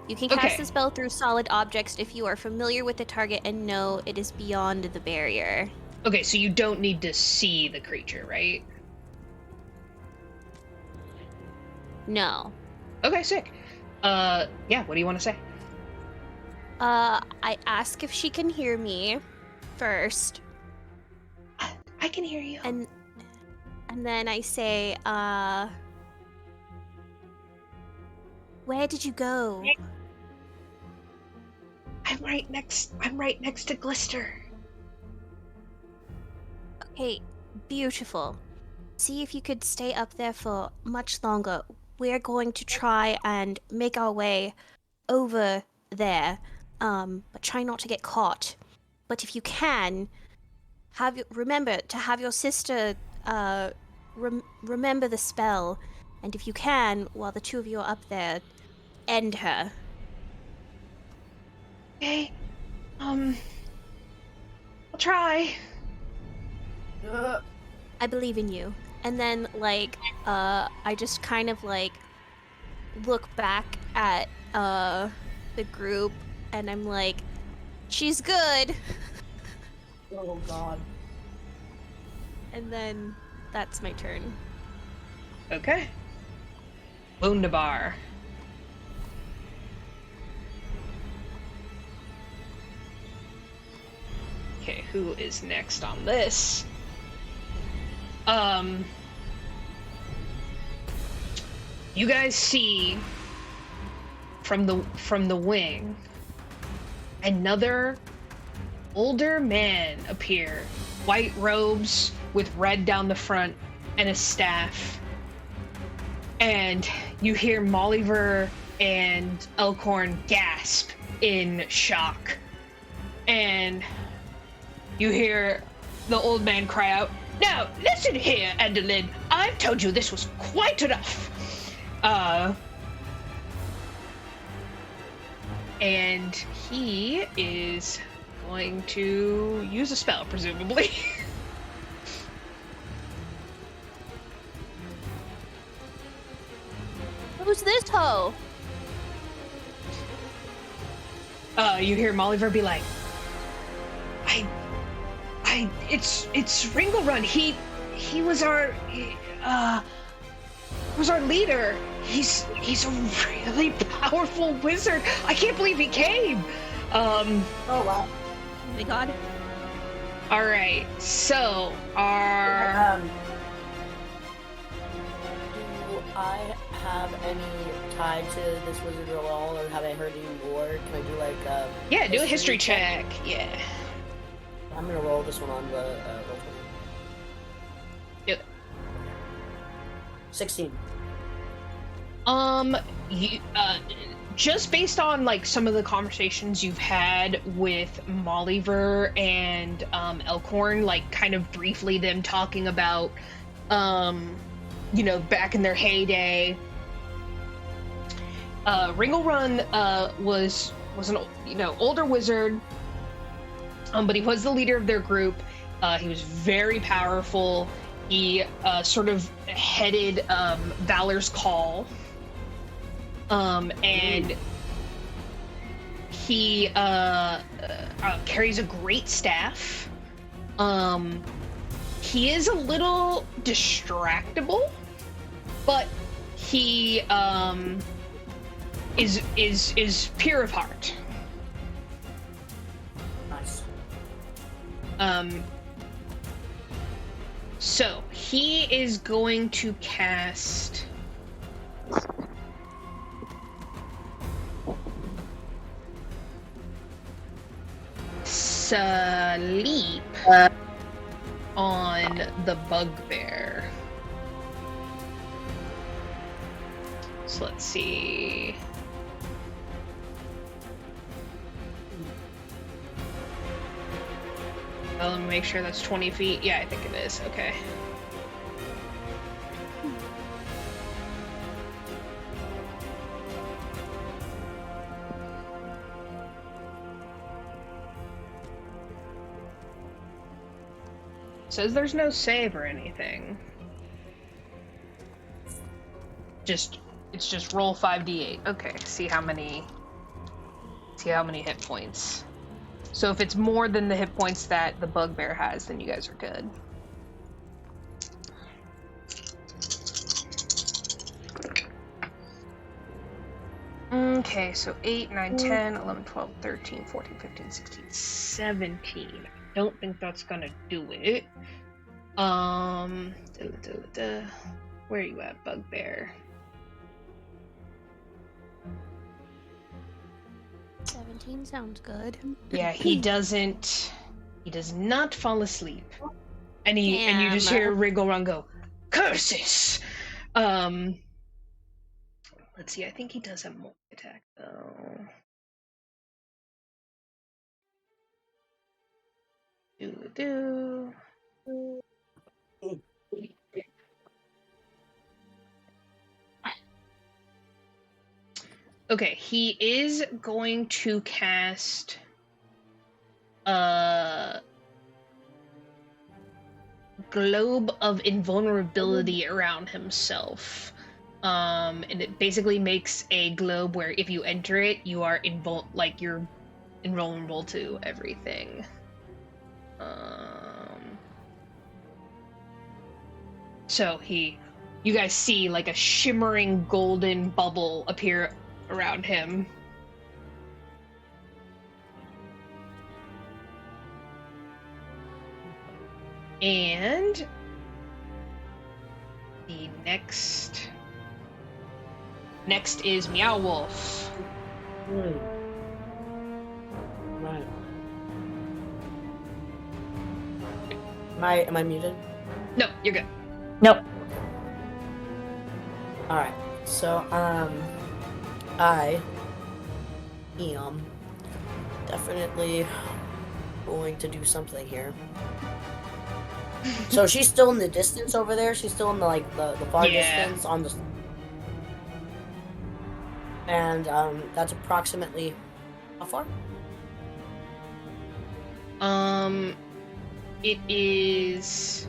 You can cast
Okay.
the spell through solid objects if you are familiar with the target and know it is beyond the barrier.
Okay, so you don't need to see the creature, right?
No.
Okay, sick. Yeah, what do you want to say?
I ask if she can hear me first.
I can hear you.
And then I say, where did you go?
I'm right next to Glister.
Okay, beautiful. See if you could stay up there for much longer. We're going to try and make our way over there, but try not to get caught. But if you can, remember to have your sister remember the spell, and if you can, while the two of you are up there, end her.
Okay. I'll try.
I believe in you. And then, I just kind of, look back at, the group, and I'm like, she's good!
Oh, God.
And then, that's my turn.
Okay. Wunderbar. Okay, who is next on this? You guys see from the wing another older man appear. White robes with red down the front and a staff. And you hear Mollyver and Elkhorn gasp in shock. And you hear the old man cry out, "Now, listen here, Endelin. I've told you this was quite enough." And he is going to use a spell, presumably.
Who's this hoe?
You hear Mollyver be like, it's Ringle Run. He was our leader. He's a really powerful wizard. I can't believe he came.
Oh, wow.
Oh my god.
All right, so
Do I have any tie to this wizard at all, or have I heard any lore? Can I do
yeah, do a history check. Yeah.
I'm gonna roll this one on the roll 20.
Do it.
16.
You, just based on some of the conversations you've had with Mollyver and Elkhorn, kind of briefly them talking about back in their heyday, Ringle Run was an older wizard, but he was the leader of their group. He was very powerful. He sort of headed Valor's Call. And he carries a great staff. He is a little distractible, but he is pure of heart.
Nice.
So he is going to cast Sleep on the bugbear. So let's see. Well, let me make sure that's 20 feet. Yeah, I think it is. Okay. Says there's no save or anything. It's just roll 5d8. Okay, see how many See how many hit points. So if it's more than the hit points that the bugbear has, then you guys are good. Okay, so 8, 9, 10, 11, 12, 13, 14, 15, 16, 17. I don't think that's gonna do it. Where are you at, bugbear?
17 sounds good.
Yeah, he does not fall asleep. And you just hear Wriggle go, curses! Let's see, I think he does have more attack though. Okay, he is going to cast globe of invulnerability around himself. And it basically makes a globe where if you enter it, you are you're invulnerable to everything. So you guys see like a shimmering golden bubble appear around him. And the next is Meow Wolf.
Right. Am I muted?
No, you're good.
Nope.
Alright. So, I am definitely going to do something here. So she's still in the distance over there? She's still in the far distance on the... And, that's approximately... how far?
It is...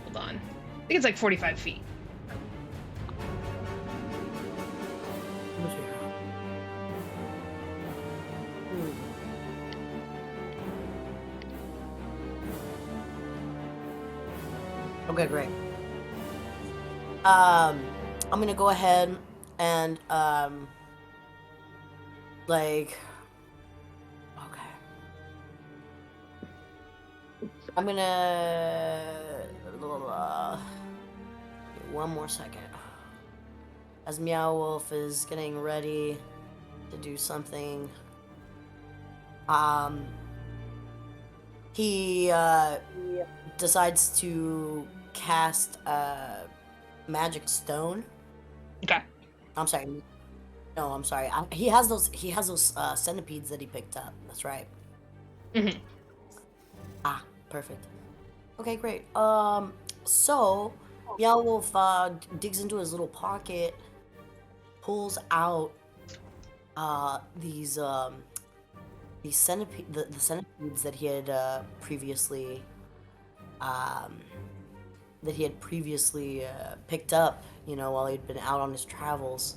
Hold on. I think it's like 45 feet.
Okay, great. I'm gonna go ahead and, okay. I'm gonna, one more second. As Meow Wolf is getting ready to do something, he, decides to cast magic stone.
Okay.
I'm sorry. No, I'm sorry. He has those centipedes that he picked up. That's right.
Mm-hmm.
Ah, perfect. Okay, great. So Meow Wolf digs into his little pocket, pulls out these centipedes that he had previously picked up, while he'd been out on his travels.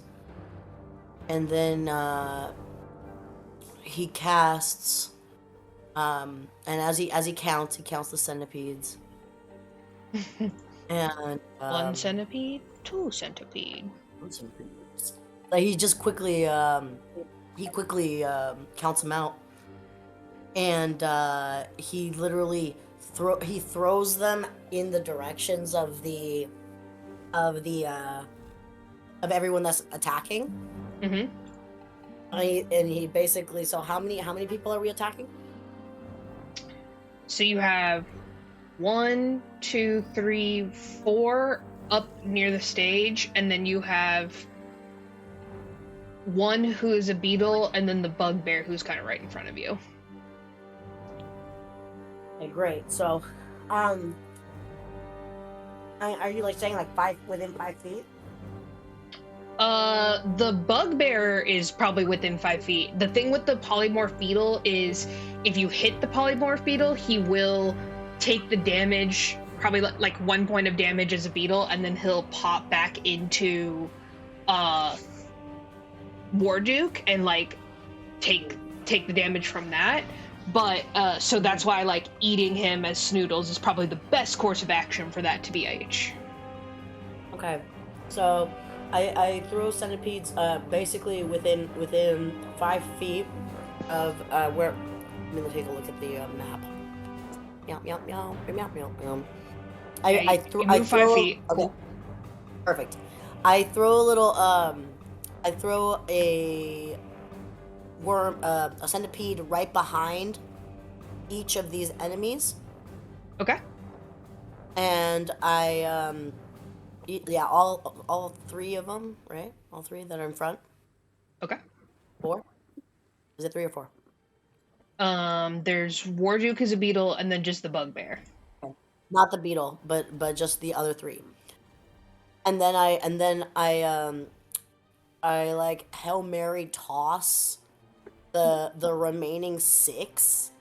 And then he casts, and as he counts the centipedes. And
1 centipede, 2 centipede.
Like he just quickly counts them out, and he literally throws them in the directions of everyone that's attacking.
Mm-hmm.
And he basically, so how many people are we attacking?
So you have 1, 2, 3, 4 up near the stage, and then you have 1 who is a beetle, and then the bugbear who's kind of right in front of you.
Okay, great. So, are you saying within 5 feet?
The bugbear is probably within 5 feet. The thing with the polymorph beetle is if you hit the polymorph beetle, he will take the damage, probably like 1 point of damage as a beetle, and then he'll pop back into Warduke and like take the damage from that. But so that's why like eating him as Snoodles is probably the best course of action for that to BH.
Okay, so I throw centipedes basically within 5 feet of where. Let me take a look at the map. Meow meow meow meow meow meow. I throw
5 feet.
Okay,
Cool.
perfect. I throw a little I throw a worm a centipede right behind each of these enemies.
Okay.
And I yeah, all 3 of them, right? All 3 that are in front.
Okay.
4? Is it 3 or 4?
There's Warduke as a beetle, and then just the bugbear.
Not the beetle, but just the other 3. And then I like Hail Mary toss the remaining 6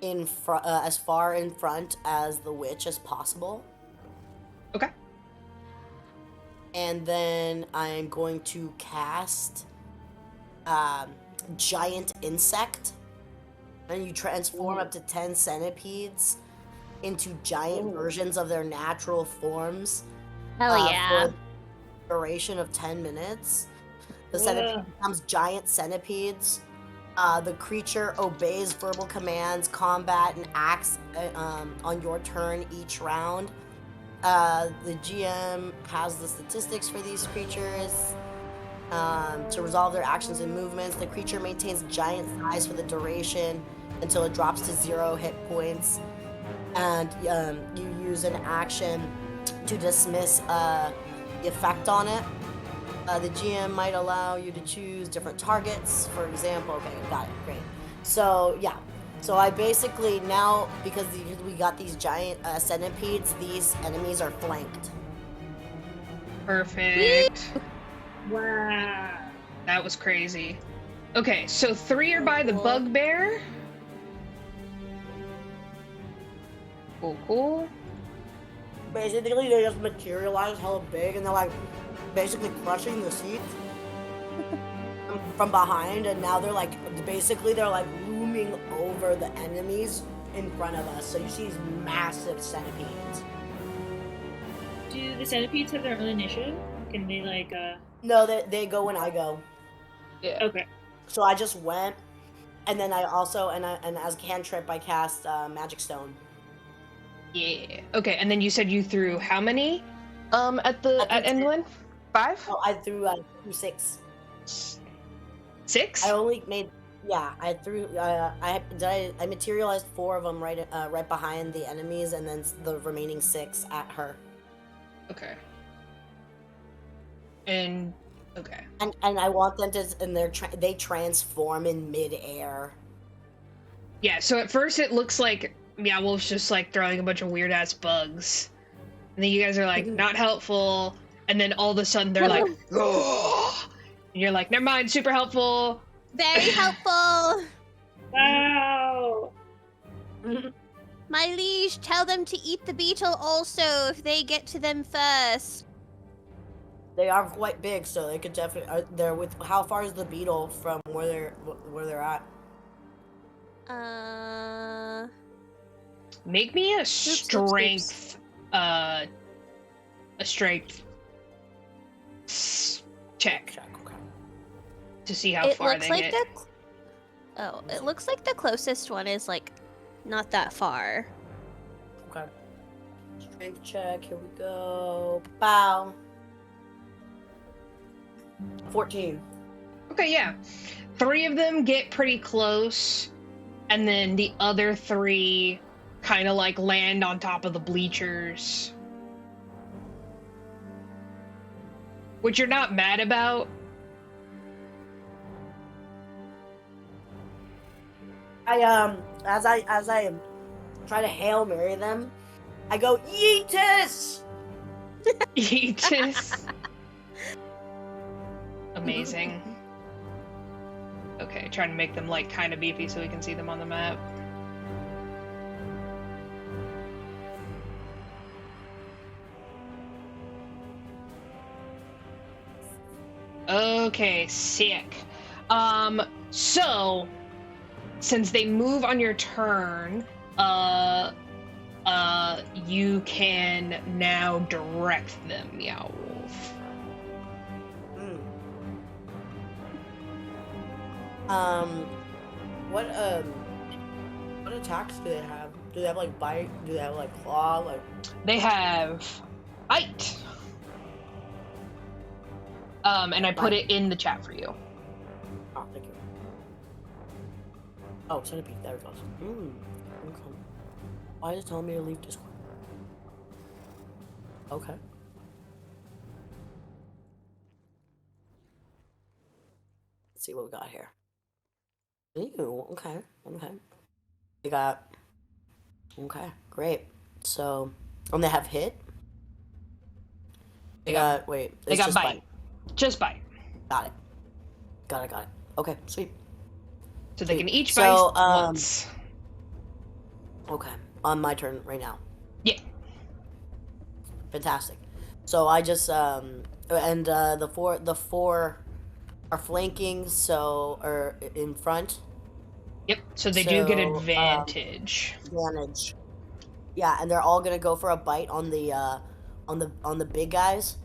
in as far in front as the witch as possible.
Okay.
And then I'm going to cast giant insect, and you transform up to 10 centipedes into giant versions of their natural forms.
Hell yeah.
For a duration of 10 minutes. The centipede becomes giant centipedes. The creature obeys verbal commands, combat, and acts on your turn each round. The GM has the statistics for these creatures. To resolve their actions and movements, the creature maintains giant size for the duration until it drops to 0 hit points. And you use an action to dismiss the effect on it. The GM might allow you to choose different targets. For example, okay, got it, great. So, yeah. So I basically now, because we got these giant centipedes, these enemies are flanked.
Perfect.
Wow.
That was crazy. Okay, so 3 are by the bugbear. Cool.
Basically, they just materialize hella big, and they're like basically crushing the seats from behind, and now they're like looming over the enemies in front of us. So you see these massive centipedes.
Do the centipedes have their own initiative? Can they like
No, they go when I go.
Yeah.
Okay.
So I just went, and then I also and as a cantrip I cast Magic Stone.
Yeah. Okay, and then you said you threw how many at Endwin? 5?
Oh, I threw 6.
6?
I only made I threw I materialized 4 of them right behind the enemies, and then the remaining 6 at her.
Okay. And okay.
And I want them to, and they transform in midair.
Yeah, so at first it looks like Meow Wolf's just like throwing a bunch of weird ass bugs. And then you guys are like, not helpful. And then all of a sudden they're like, oh! And you're like, never mind, super helpful.
Very helpful.
Wow.
My liege, tell them to eat the beetle also if they get to them first.
They are quite big, so they could definitely. They're with. How far is the beetle from where they're at?
Make me a strength. A strength check
Okay.
to see how far they get.
It looks like the closest one is like not that far.
Okay. Strength check. Here we go. Bow. 14.
Okay, yeah. 3 of them get pretty close, and then the other 3 kind of like land on top of the bleachers. Which you're not mad about.
As I try to Hail Mary them, I go, Yeetus!
Yeetus. Amazing. Okay, trying to make them like kind of beefy so we can see them on the map. Okay, sick. So since they move on your turn, you can now direct them, Meow Wolf.
What attacks do they have? Do they have like bite? Do they have like claw? Like
they have bite. And I put it in the chat for you.
Oh, thank you. Oh, centipede. There it goes. Okay. Why is it telling me to leave Discord? Okay. Let's see what we got here. Ooh, okay. We got. Okay, great. So, they have hit. They got
bite. Just bite.
Got it. Okay, sweet.
So they can each bite once.
Okay, on my turn right now.
Yeah.
Fantastic. So I just the four are flanking, so or in front.
Yep. So they do get advantage.
Yeah, and they're all gonna go for a bite on the big guys.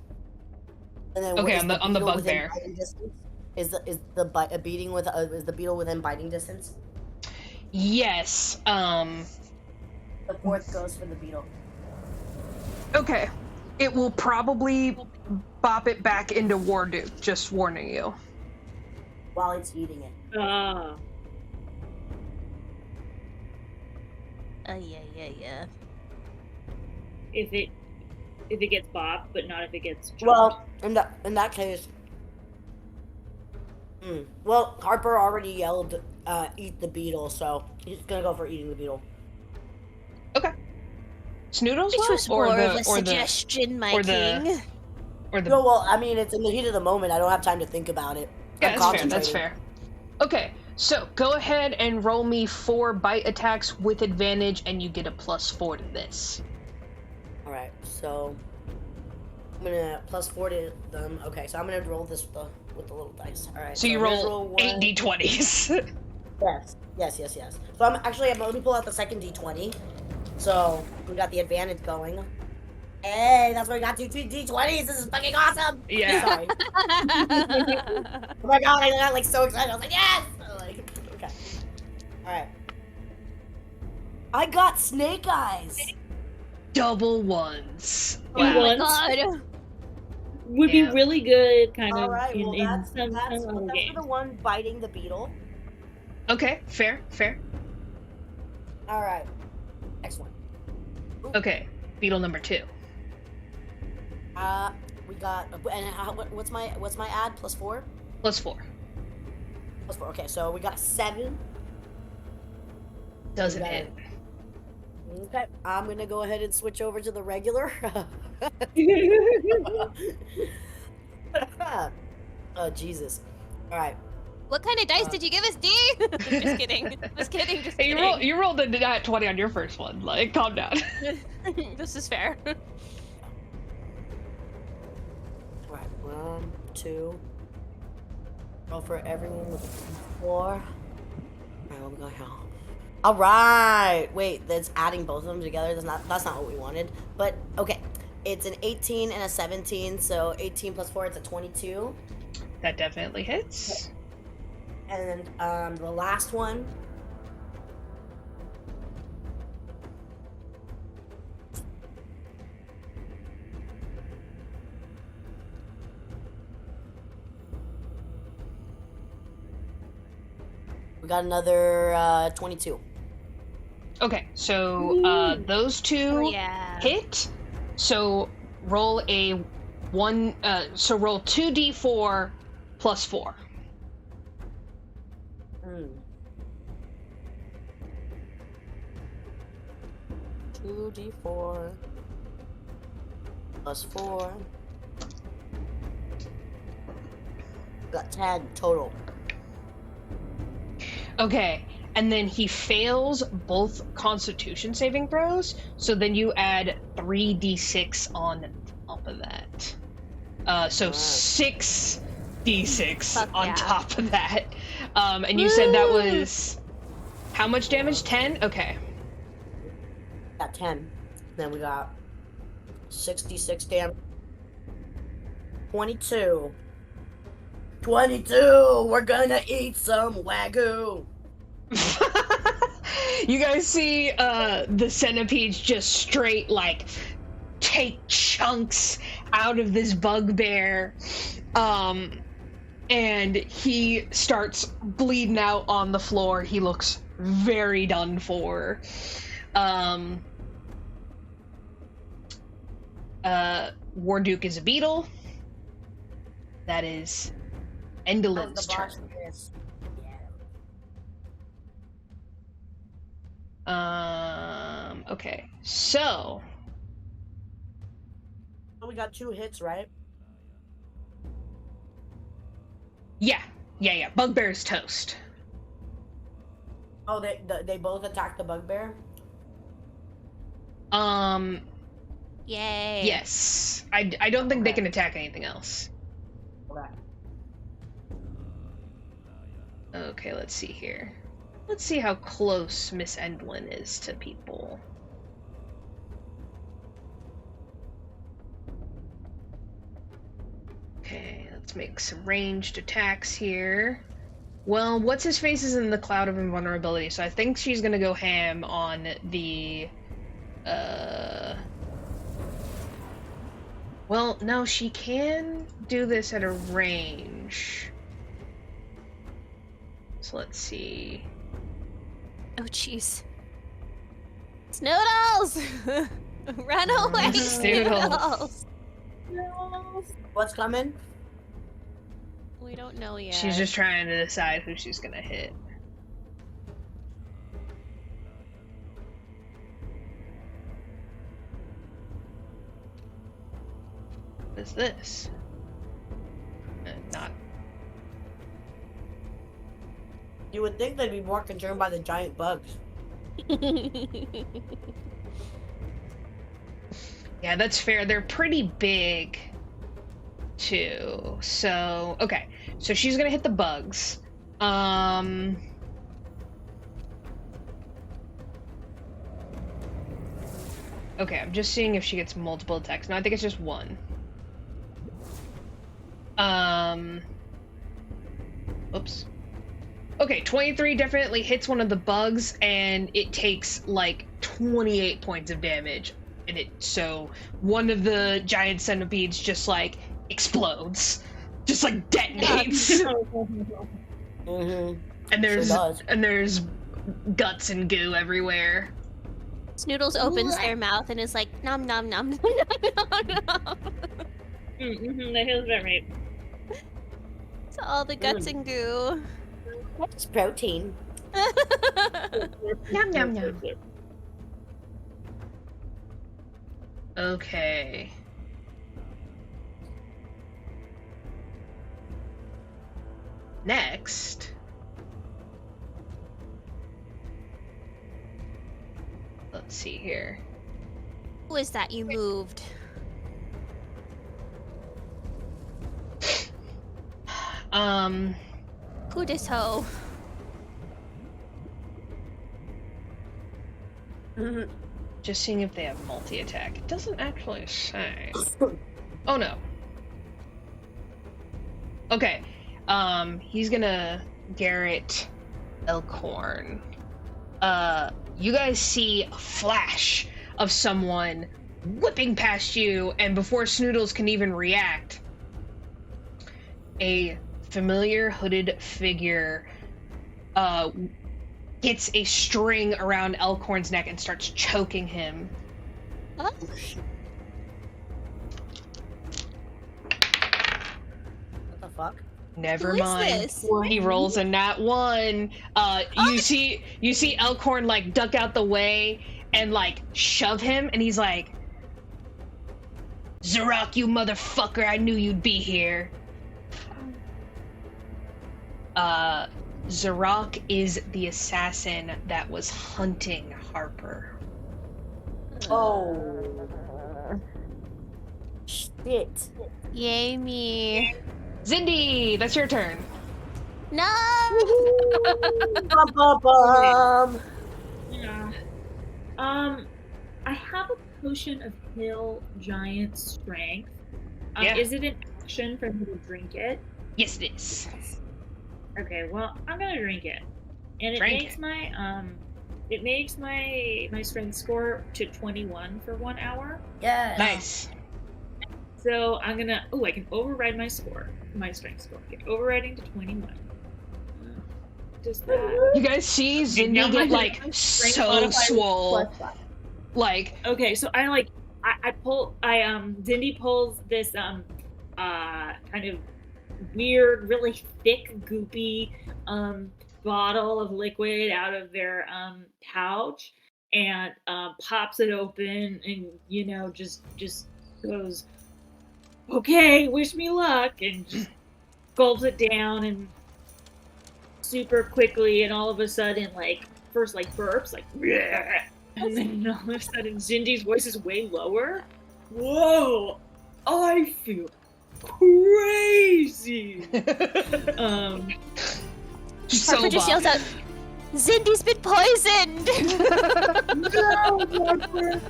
And then
okay, on the bugbear.
Is the beetle within biting distance?
Yes.
The fourth goes for the beetle.
Okay. It will probably bop it back into Warduke, just warning you.
While it's eating it.
Yeah.
If it gets bopped, but not if it gets chopped.
Well, in that case. Well, Harper already yelled, eat the beetle, so he's gonna go for eating the beetle.
Okay. Snoodles?
Which was more of a suggestion, my king.
No, well, I mean, it's in the heat of the moment. I don't have time to think about it.
Yeah, that's fair. Okay, so go ahead and roll me 4 bite attacks with advantage, and you get a +4 to this.
Alright, so I'm gonna +4 to them. Okay, so I'm gonna roll this with the little dice. Alright.
So you roll 8 d20s.
Yes. So let me pull out the second d20. So we got the advantage going. Hey, that's why we got 2 d20s. This is fucking awesome.
Yeah.
Sorry. Oh my god, I got like so excited. I was like, yes. Okay. Alright. I got snake eyes.
Double ones.
Oh my god.
Would be really good, kind of.
Alright, well,
in some
that's for the one biting the beetle.
Okay, fair.
Alright. Next one. Ooh.
Okay, beetle number 2.
We got, and what's my add? +4?
+4.
+4. Okay, so we got 7.
Doesn't hit.
Okay, I'm gonna go ahead and switch over to the regular. Oh Jesus! All right.
What kind of dice did you give us, Dee? Just kidding.
Hey, you rolled a nat 20 on your first one. Like, calm down.
This is fair.
All right, 1, 2. Roll for everyone with 4. All right, what we got here? All right. Wait, that's adding both of them together. That's not what we wanted. But okay, it's an 18 and a 17. So 18 + 4, it's a 22.
That definitely hits.
And the last one. We got another 22.
Okay, so those 2 hit. So roll a 1. So roll 2d4 +4.
2d4 +4. Got 10 total.
Okay, and then he fails both Constitution saving throws, so then you add 3d6 on top of that. So 6 D6
Fuck
on
yeah.
top of that. And you said that was how much damage? 10? Okay.
Got 10. Then we got 66 damage. 22. 22! We're gonna eat some Wagyu!
You guys see the centipedes just straight like take chunks out of this bugbear, and he starts bleeding out on the floor. He looks very done for. Warduke is a beetle. That is Endelin's turn. Okay, so
we got 2 hits, right?
yeah. Bugbear's toast.
Oh, they both attacked the bugbear?
Yay.
Yes. I don't think they can attack anything else.
Okay.
Okay, let's see here. Let's see how close Miss Endlin is to people. Okay, let's make some ranged attacks here. Well, what's his face is in the cloud of invulnerability, so I think she's gonna go ham on the well, no, she can do this at a range. So let's see.
Oh, jeez. Snoodles! Run away,
Snoodles.
Snoodles!
What's coming?
We don't know yet.
She's just trying to decide who she's gonna hit. What is this? Not.
You would think they'd be more concerned by the giant bugs.
Yeah, that's fair. They're pretty big, too. So, okay. So she's gonna hit the bugs. Okay, I'm just seeing if she gets multiple attacks. No, I think it's just one. Oops. Okay, 23 definitely hits one of the bugs, and it takes like 28 points of damage. And so one of the giant centipedes just like explodes, just like detonates.
Mm-hmm.
And there's guts and goo everywhere.
Snoodles opens their mouth and is like, nom nom nom nom nom nom nom.
That feels about right.
To all the guts and goo.
What's protein?
Yum yum yum. Okay. Next. Let's see here.
Who is that you moved? Who dis ho?
Just seeing if they have multi-attack. It doesn't actually say. Oh no. Okay. He's gonna Garrett Elkhorn. You guys see a flash of someone whipping past you, and before Snoodles can even react, a familiar hooded figure gets a string around Elkhorn's neck and starts choking him.
Huh?
What the fuck?
Never
Who is
mind.
this?
He rolls a nat 1. You see Elkhorn like duck out the way and like shove him, and he's like, "Zarok, you motherfucker! I knew you'd be here." Zarok is the assassin that was hunting Harper.
Oh. Shit.
Yay me.
Zindi, that's your turn.
No!
Bum, bum, bum.
Yeah. I have a potion of hill giant strength.
Yeah.
Is it an action for me to drink it?
Yes, it is.
Okay, well, I'm gonna drink it. And it
Drink
makes
it.
my strength score to 21 for 1 hour.
Yes.
Nice.
So I'm gonna I can override my strength score. Okay, overriding to 21. Just that.
You guys see
now
Zindi
my-
get like
my strength
so
modifier is
swole.
+5.
Like
Okay, so Zindi pulls this kind of weird, really thick, goopy bottle of liquid out of their pouch and pops it open and just goes, okay, wish me luck, and just gulps it down and super quickly, and all of a sudden, like, first like burps, like, bleh, and then all of a sudden Zindi's voice is way lower. Whoa, I feel crazy.
so
Harper just yells
buff.
out, Zindi's been poisoned!
No, Harper,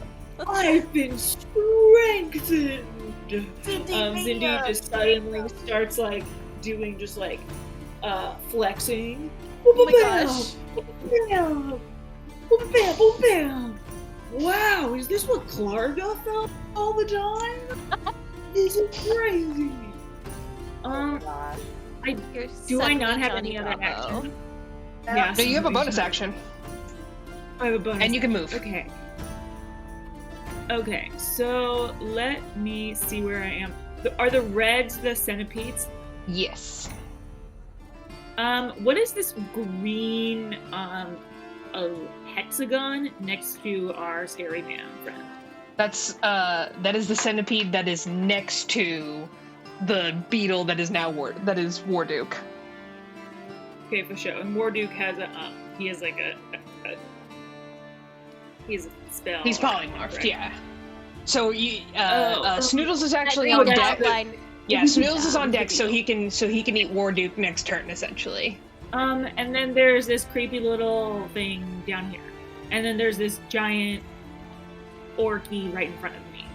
I've been strengthened. Zindi just suddenly starts like doing just like flexing.
Oh my gosh.
Bam, boom, bam, boom, bam. Wow, is this what Klarga felt all the time? This is crazy.
Gosh.
You're
Do I
suddenly
not have
Johnny
any other
Bravo.
action? Yeah,
No, you have a bonus action.
I have a bonus.
And you can move.
Okay. Okay, so let me see where I am. Are the reds the centipedes?
Yes.
What is this green a hexagon next to our scary man friend?
That is the centipede that is next to the beetle that is now Warduke.
Okay, for sure. And Warduke has he has like he's a spell.
He's polymorphed,
right?
yeah. So you
Oh.
Snoodles is actually
That
on
green
deck.
outline.
Yeah, Snoodles is
Yeah,
on
he's a
deck so
beetle.
he can eat Warduke next turn essentially.
And then there's this creepy little thing down here. And then there's this giant orky right in front of me.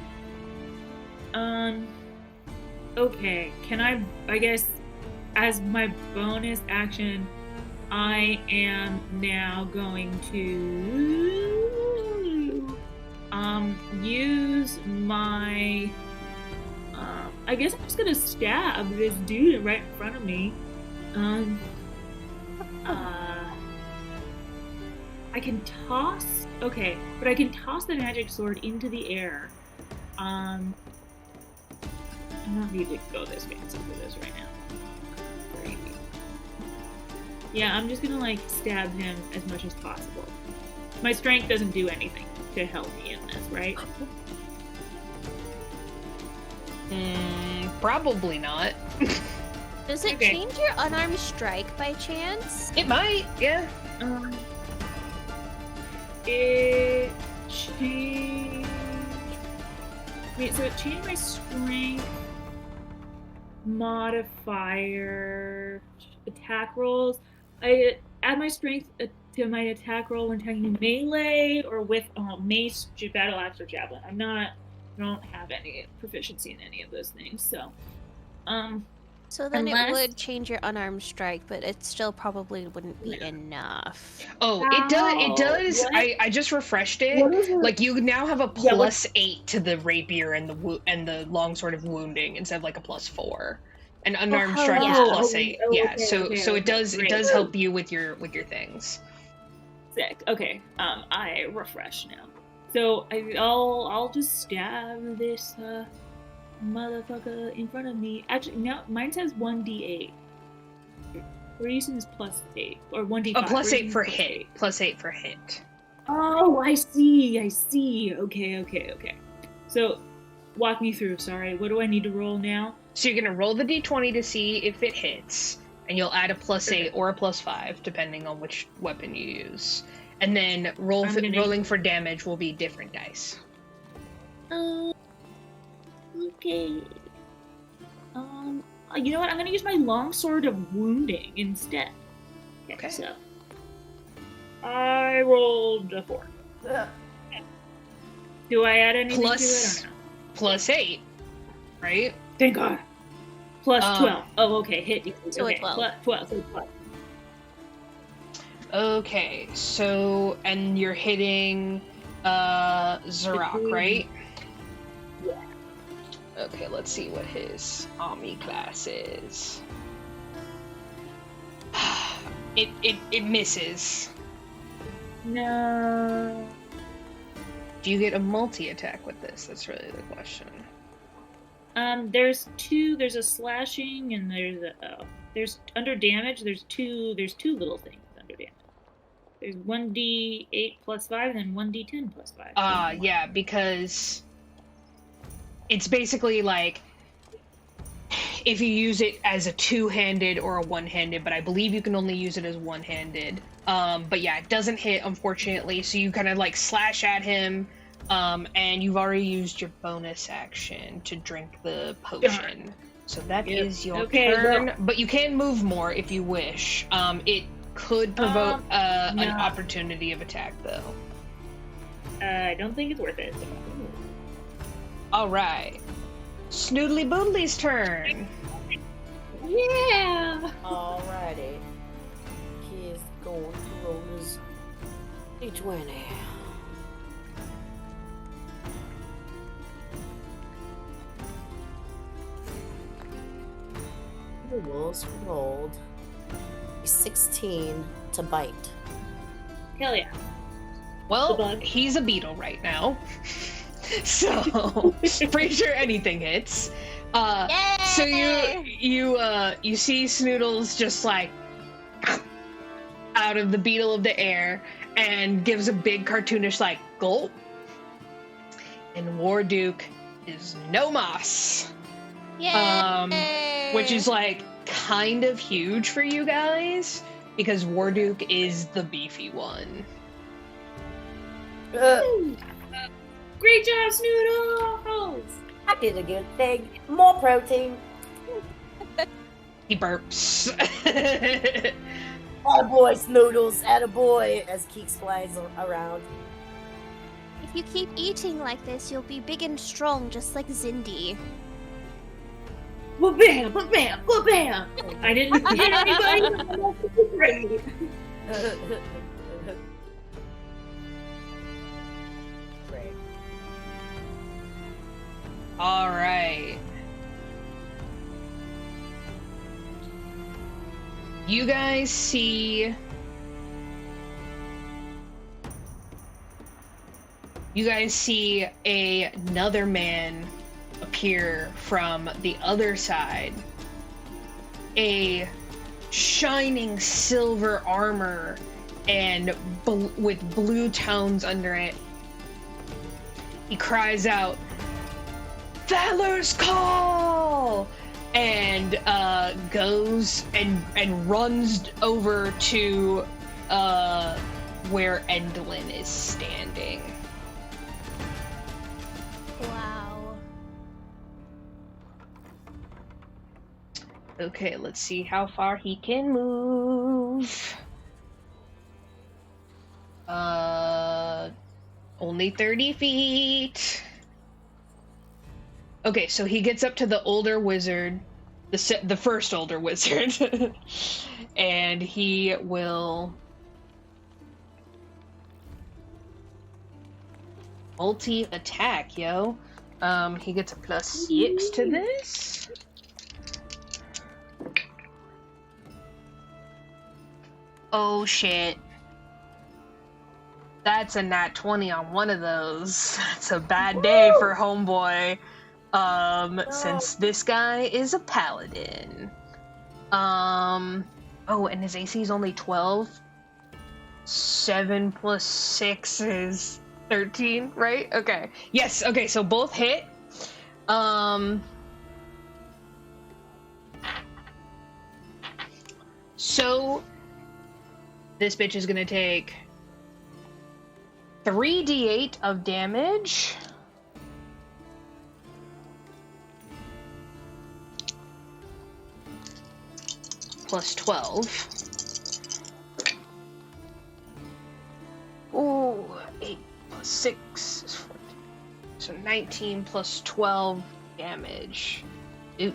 Okay, can I guess, as my bonus action, I am now going to use my I guess I'm just gonna stab this dude right in front of me. I can toss. Okay, but I can toss the magic sword into the air. I don't need to go this fancy for this right now. Crazy. Yeah, I'm just gonna like stab him as much as possible. My strength doesn't do anything to help me in this, right?
Probably not.
Does it
Okay.
change your unarmed strike by chance?
It might, yeah.
It changed. Wait, so it changed my strength modifier attack rolls. I add my strength to my attack roll when attacking melee or with mace, battle axe, or javelin. I don't have any proficiency in any of those things, so
So then
Unless-
it would change your unarmed strike, but it still probably wouldn't be enough.
Oh, it does.
What?
I just refreshed it.
What is it?
Like you now have a
Yeah, what-
+8 to the rapier and the longsword of wounding instead of like a +4. And unarmed
hell
strike
yeah.
is +8.
Oh,
Yeah,
okay,
so
okay,
so it
okay,
does
great.
help you with your things.
Sick. Okay. I refresh now. So I'll just stab this motherfucker in front of me. Actually, no, mine says 1d8. We're using this +8 or 1d5.
A
We're
+8
using
for
+8.
hit. +8 for hit.
Oh, I see. Okay. So, walk me through. Sorry. What do I need to roll now?
So you're gonna roll the d20 to see if it hits, and you'll add a +8 or a +5 depending on which weapon you use. And then rolling for damage will be different dice.
Okay. You know what? I'm gonna use my longsword of wounding instead.
Okay.
So I rolled a 4. Do I add anything to it or no?
Plus 8, right?
Thank God. Plus 12. Oh, okay. Hit.
So
okay.
12.
Plus 12. So 12.
Okay, so and you're hitting Zarok, right?
Yeah.
Okay, let's see what his Ami class is. It misses.
No.
Do you get a multi-attack with this? That's really the question.
There's 2. There's a slashing, and there's under damage. There's two little things under damage. There's 1d8 plus 5, and then 1d10 plus 5.
Yeah, because it's basically like if you use it as a two-handed or a one-handed, but I believe you can only use it as one-handed. But yeah, it doesn't hit, unfortunately, so you kind of like slash at him, and you've already used your bonus action to drink the potion. So that is your turn, but you can move more if you wish. It could provoke an opportunity of attack, though.
I don't think it's worth it.
Alright. Snoodly Boodly's turn.
Yeah!
Alrighty. He's going to roll his D20. The wolves rolled a 16 to bite.
Hell yeah.
Well, he's a beetle right now. So, pretty sure anything hits. So you see Snoodles just like out of the beetle of the air and gives a big cartoonish like gulp. And Warduke is no moss. Which is like kind of huge for you guys because Warduke is the beefy one.
Great job, Snoodles!
I did a good thing. More protein.
He burps.
Attaboy, Snoodles. Attaboy, as Keeks flies around.
If you keep eating like this, you'll be big and strong, just like Zindi.
Ba-bam, ba-bam, ba-bam! I didn't hit anybody. Great.
Great.
All right. You guys see another man appear from the other side. A shining silver armor and with blue tones under it. He cries out, "Valor's call!" and goes and runs over to where Endlin is standing.
Wow.
Okay, let's see how far he can move. Only 30 feet. Okay, so he gets up to the older wizard, the first older wizard, and he will multi-attack, yo. He gets a +6 to this. Oh shit. That's a nat 20 on one of those. It's a bad day for homeboy. Since this guy is a paladin. Oh, and his AC is only 12. 7 plus 6 is 13, right? Okay. Yes, okay, so both hit. So this bitch is gonna take 3d8 of damage. plus 12. Ooh, 8 plus 6 is 14. So 19 plus 12 damage. Ooh.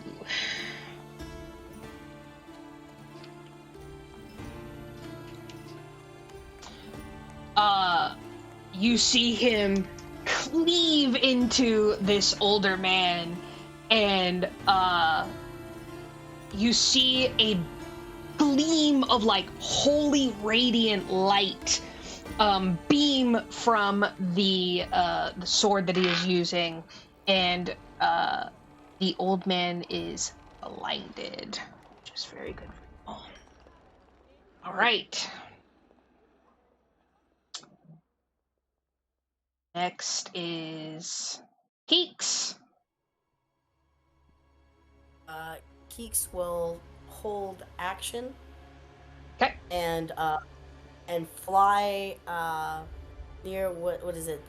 You see him cleave into this older man, and you see a gleam of like holy radiant light beam from the sword that he is using, and the old man is blinded, which is very good for you. All right. Next is Keeks.
Keeks will hold action.
Okay.
And fly near what is it?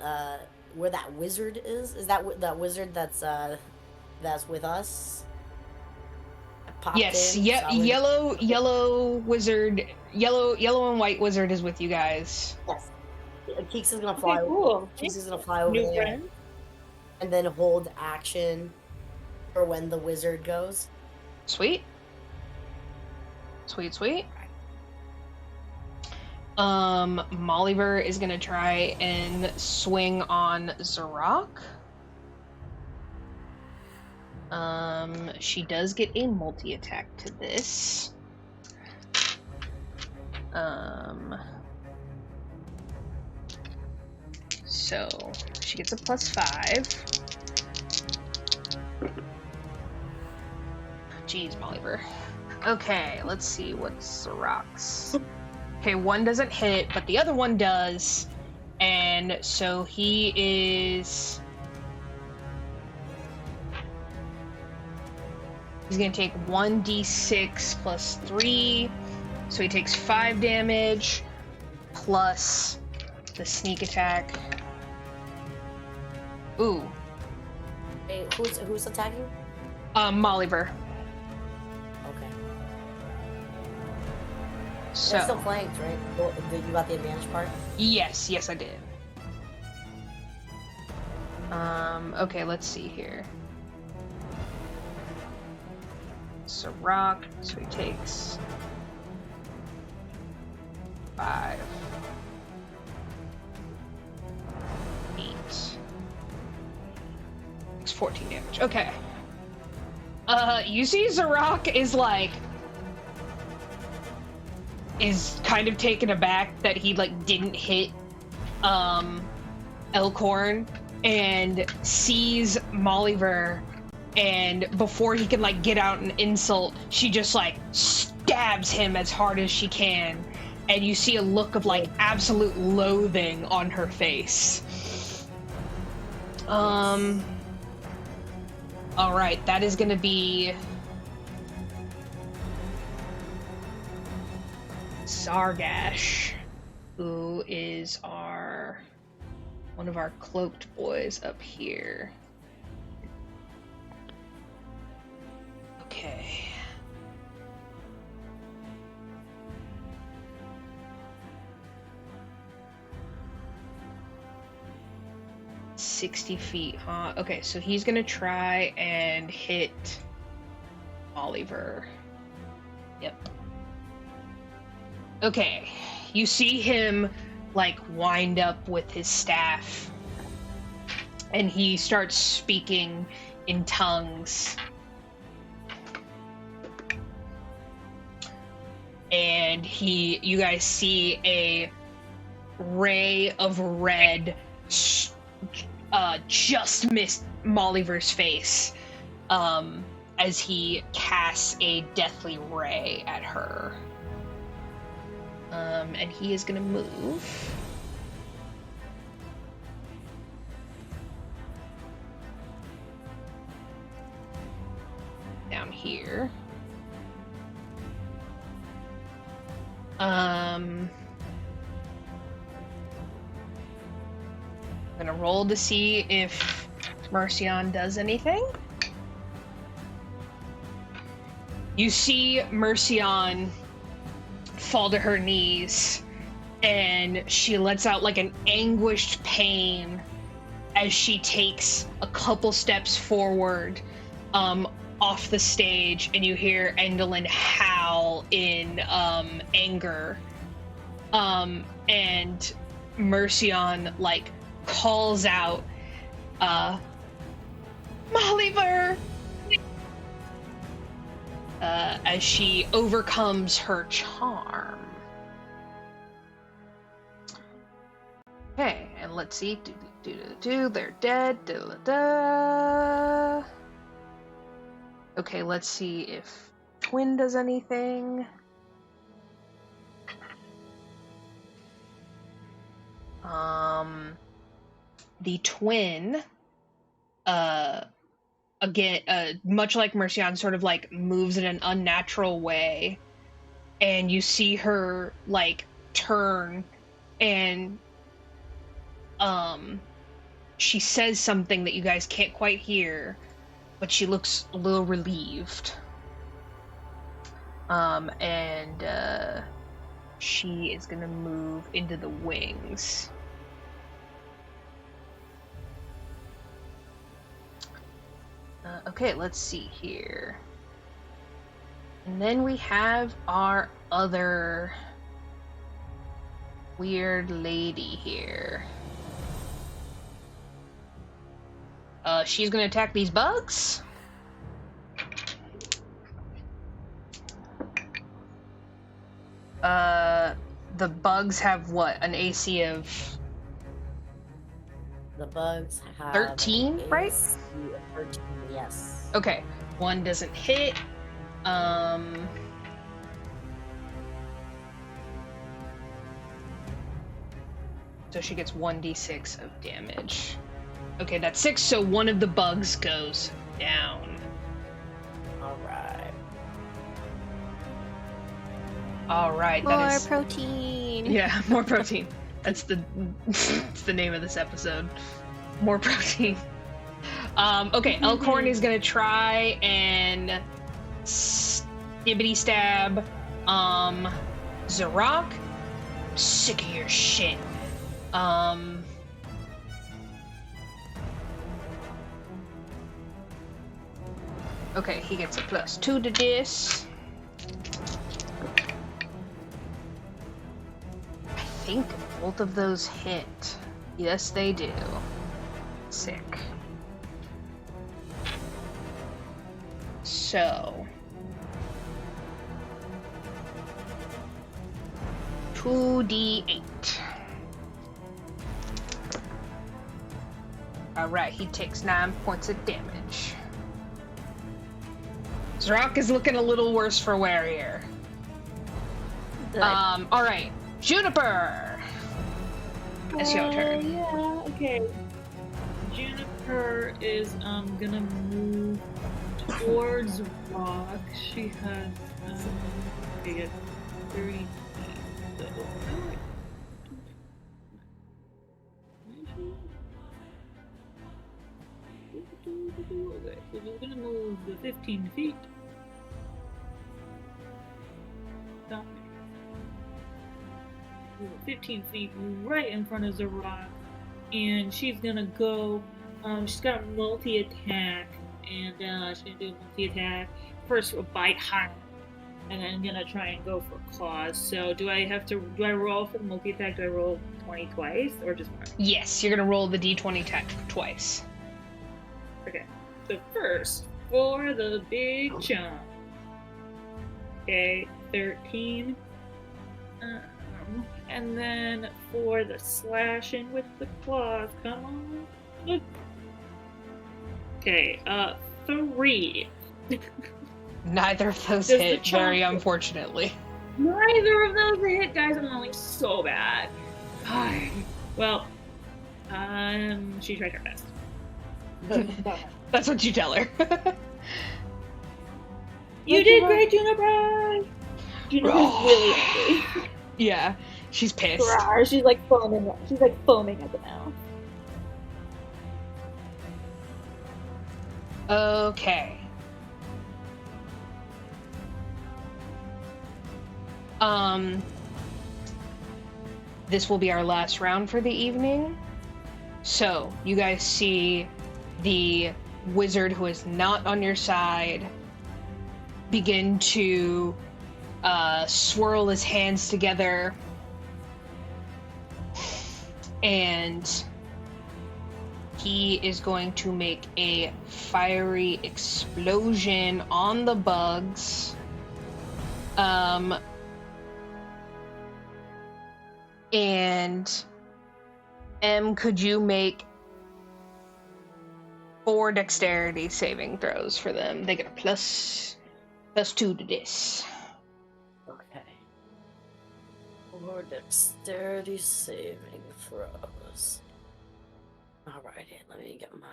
Where that wizard is? Is that that wizard that's with us?
Yes, yellow wizard, yellow and white wizard is with you guys.
Yes. Keeks is gonna fly.
Okay, cool.
Keeks is gonna fly over
New
there,
friend.
and then hold action for when the wizard goes.
Sweet. Mollyver is gonna try and swing on Zarok. She does get a multi-attack to this. So she gets a +5. Jeez, Mollyver. Okay, let's see what's Zarok's. Okay, one doesn't hit, but the other one does. And so he is... He's gonna take 1d6 plus 3. So he takes 5 damage, plus the sneak attack. Ooh.
Hey, who's attacking?
Mollyver.
Okay.
So...
They're still flanked, right? You got the advantage part?
Yes, I did. Okay, let's see here. Zarok, so he takes 5, 8, takes 14 damage. Okay. You see Zarok is kind of taken aback that he didn't hit Elkhorn, and sees Mollyver, and before he can get out an insult, she just stabs him as hard as she can, and you see a look of absolute loathing on her face. All right, that is gonna be Zargash, who is one of our cloaked boys up here. Okay. "60 feet, huh? Okay, so he's gonna try and hit Oliver. Yep. Okay, you see him wind up with his staff, and he starts speaking in tongues. And you guys see a ray of red just missed Mollyver's face as he casts a deathly ray at her. And he is gonna move down here. I'm gonna roll to see if Mercion does anything. You see Mercian fall to her knees, and she lets out like an anguished pain as she takes a couple steps forward off the stage, and you hear Endolin howl in anger. And Mercian like calls out, Mollyver! As she overcomes her charm. Okay, and let's see. They're dead. Okay, let's see if Twin does anything. The Twin, again, much like Mercian, sort of like moves in an unnatural way, and you see her like turn, and she says something that you guys can't quite hear, but she looks a little relieved. And she is gonna move into the wings. Okay, let's see here. And then we have our other weird lady here. She's gonna attack these bugs. The bugs have what? An AC of...
The bugs have
13,
an
right?
AC of 13, yes.
Okay, one doesn't hit. So she gets 1d6 of damage. Okay, that's 6, so one of the bugs goes down. Alright,
More
that is...
protein.
Yeah, more protein. That's the that's the name of this episode. More protein. Okay, Elkhorn is gonna try and stibbity stab Zarok. I'm sick of your shit. Okay, he gets a +2 to this. I think both of those hit. Yes, they do. Sick. So... 2d8. Alright, he takes 9 points of damage. Zarok is looking a little worse for wear here. Alright. Juniper! It's your turn.
Yeah, okay. Juniper is gonna move towards Rock. She has 30 feet. So, okay, so she's gonna move the 15 feet. Stop. 15 feet right in front of Zarok, and she's gonna go, she's got a multi-attack, and she's gonna do a multi-attack, first a bite hard, and then gonna try and go for claws. So do I roll for the multi-attack? Do I roll 20 twice, or just once?
Yes, you're gonna roll the d20 attack twice.
Okay, so first, for the big chunk. Okay, 13. And then for the slashing with the claws, come on. Okay, 3.
Neither of those
Does
hit,
the
very
chunk-
unfortunately.
Neither of those hit, guys. I'm rolling so bad. God. Well, she tried her best.
That's what you tell her.
You did great, Juniper! Juniper's really angry.
Yeah, she's pissed.
She's like foaming. She's like foaming at the mouth.
Okay. This will be our last round for the evening. So, you guys see the wizard who is not on your side begin to swirl his hands together, and he is going to make a fiery explosion on the bugs. And M, could you make 4 dexterity saving throws for them? They get a plus 2 to this.
Okay. 4 dexterity saving throws. Alrighty, let me get my...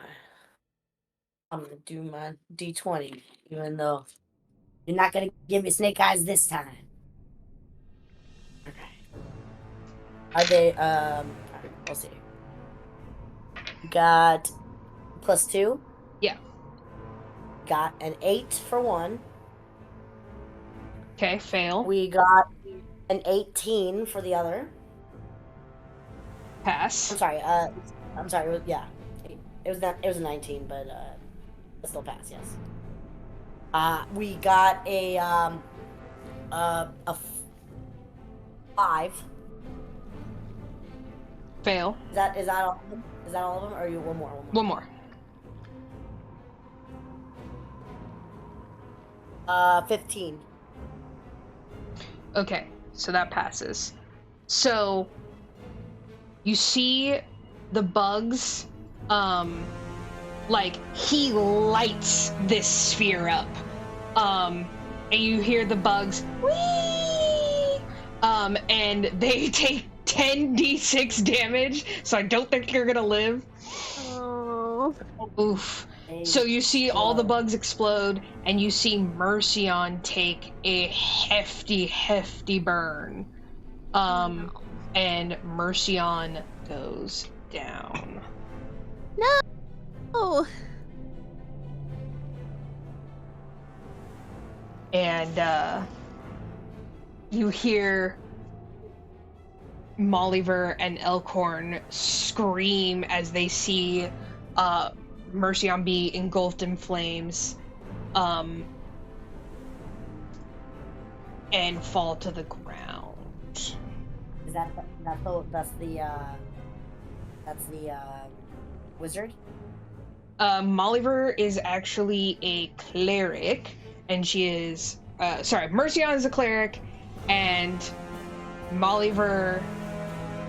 I'm gonna do my D20, even though you're not gonna give me snake eyes this time. Okay. Are they, alright, we'll see. Got +2?
Yeah.
Got an 8 for one.
Okay, fail.
We got an 18 for the other.
Pass.
I'm sorry, yeah. It was a 19, but it still pass, yes. We got a 5.
Fail.
Is that all of them? Is that all of them, or are you one more?
One more.
15.
Okay, so that passes. So you see the bugs, like he lights this sphere up, and you hear the bugs, whee! And they take 10d6 damage, so I don't think you're gonna live.
Oh.
Oof. So you see all the bugs explode, and you see Mercion take a hefty burn. And Mercion goes down.
No!
And, you hear Mollyver and Elkhorn scream as they see, Mercion be engulfed in flames, and fall to the ground.
Is that's the wizard?
Mollyver is actually a cleric, and she is, Mercion is a cleric, and Mollyver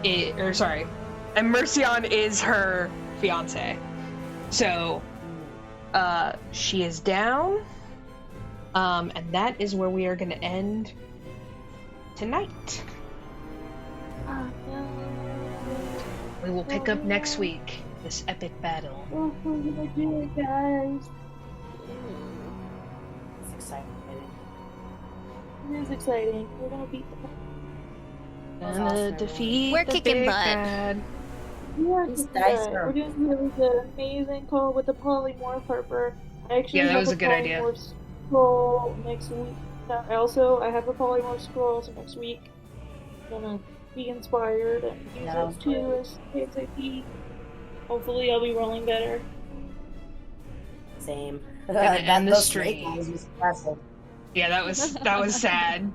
and Mercion is her fiance. So, she is down, and that is where we are going to end tonight. We will pick up next week, this epic battle.
Oh, we're gonna do it, guys.
It's exciting.
It is exciting. We're gonna beat the
Gonna defeat
We're
the
kicking
big
butt.
bad.
These dice are-
We're doing really good. Amazing call with the polymorph harper. I actually
Yeah, that
have
was a good idea.
polymorph scroll next week. I have a polymorph scroll, so next week I'm gonna be inspired and use
Yeah,
it too as ASAP. Hopefully I'll be rolling better.
Same.
Gonna end the
Those
stream.
snake eyes was impressive.
Yeah, that was sad.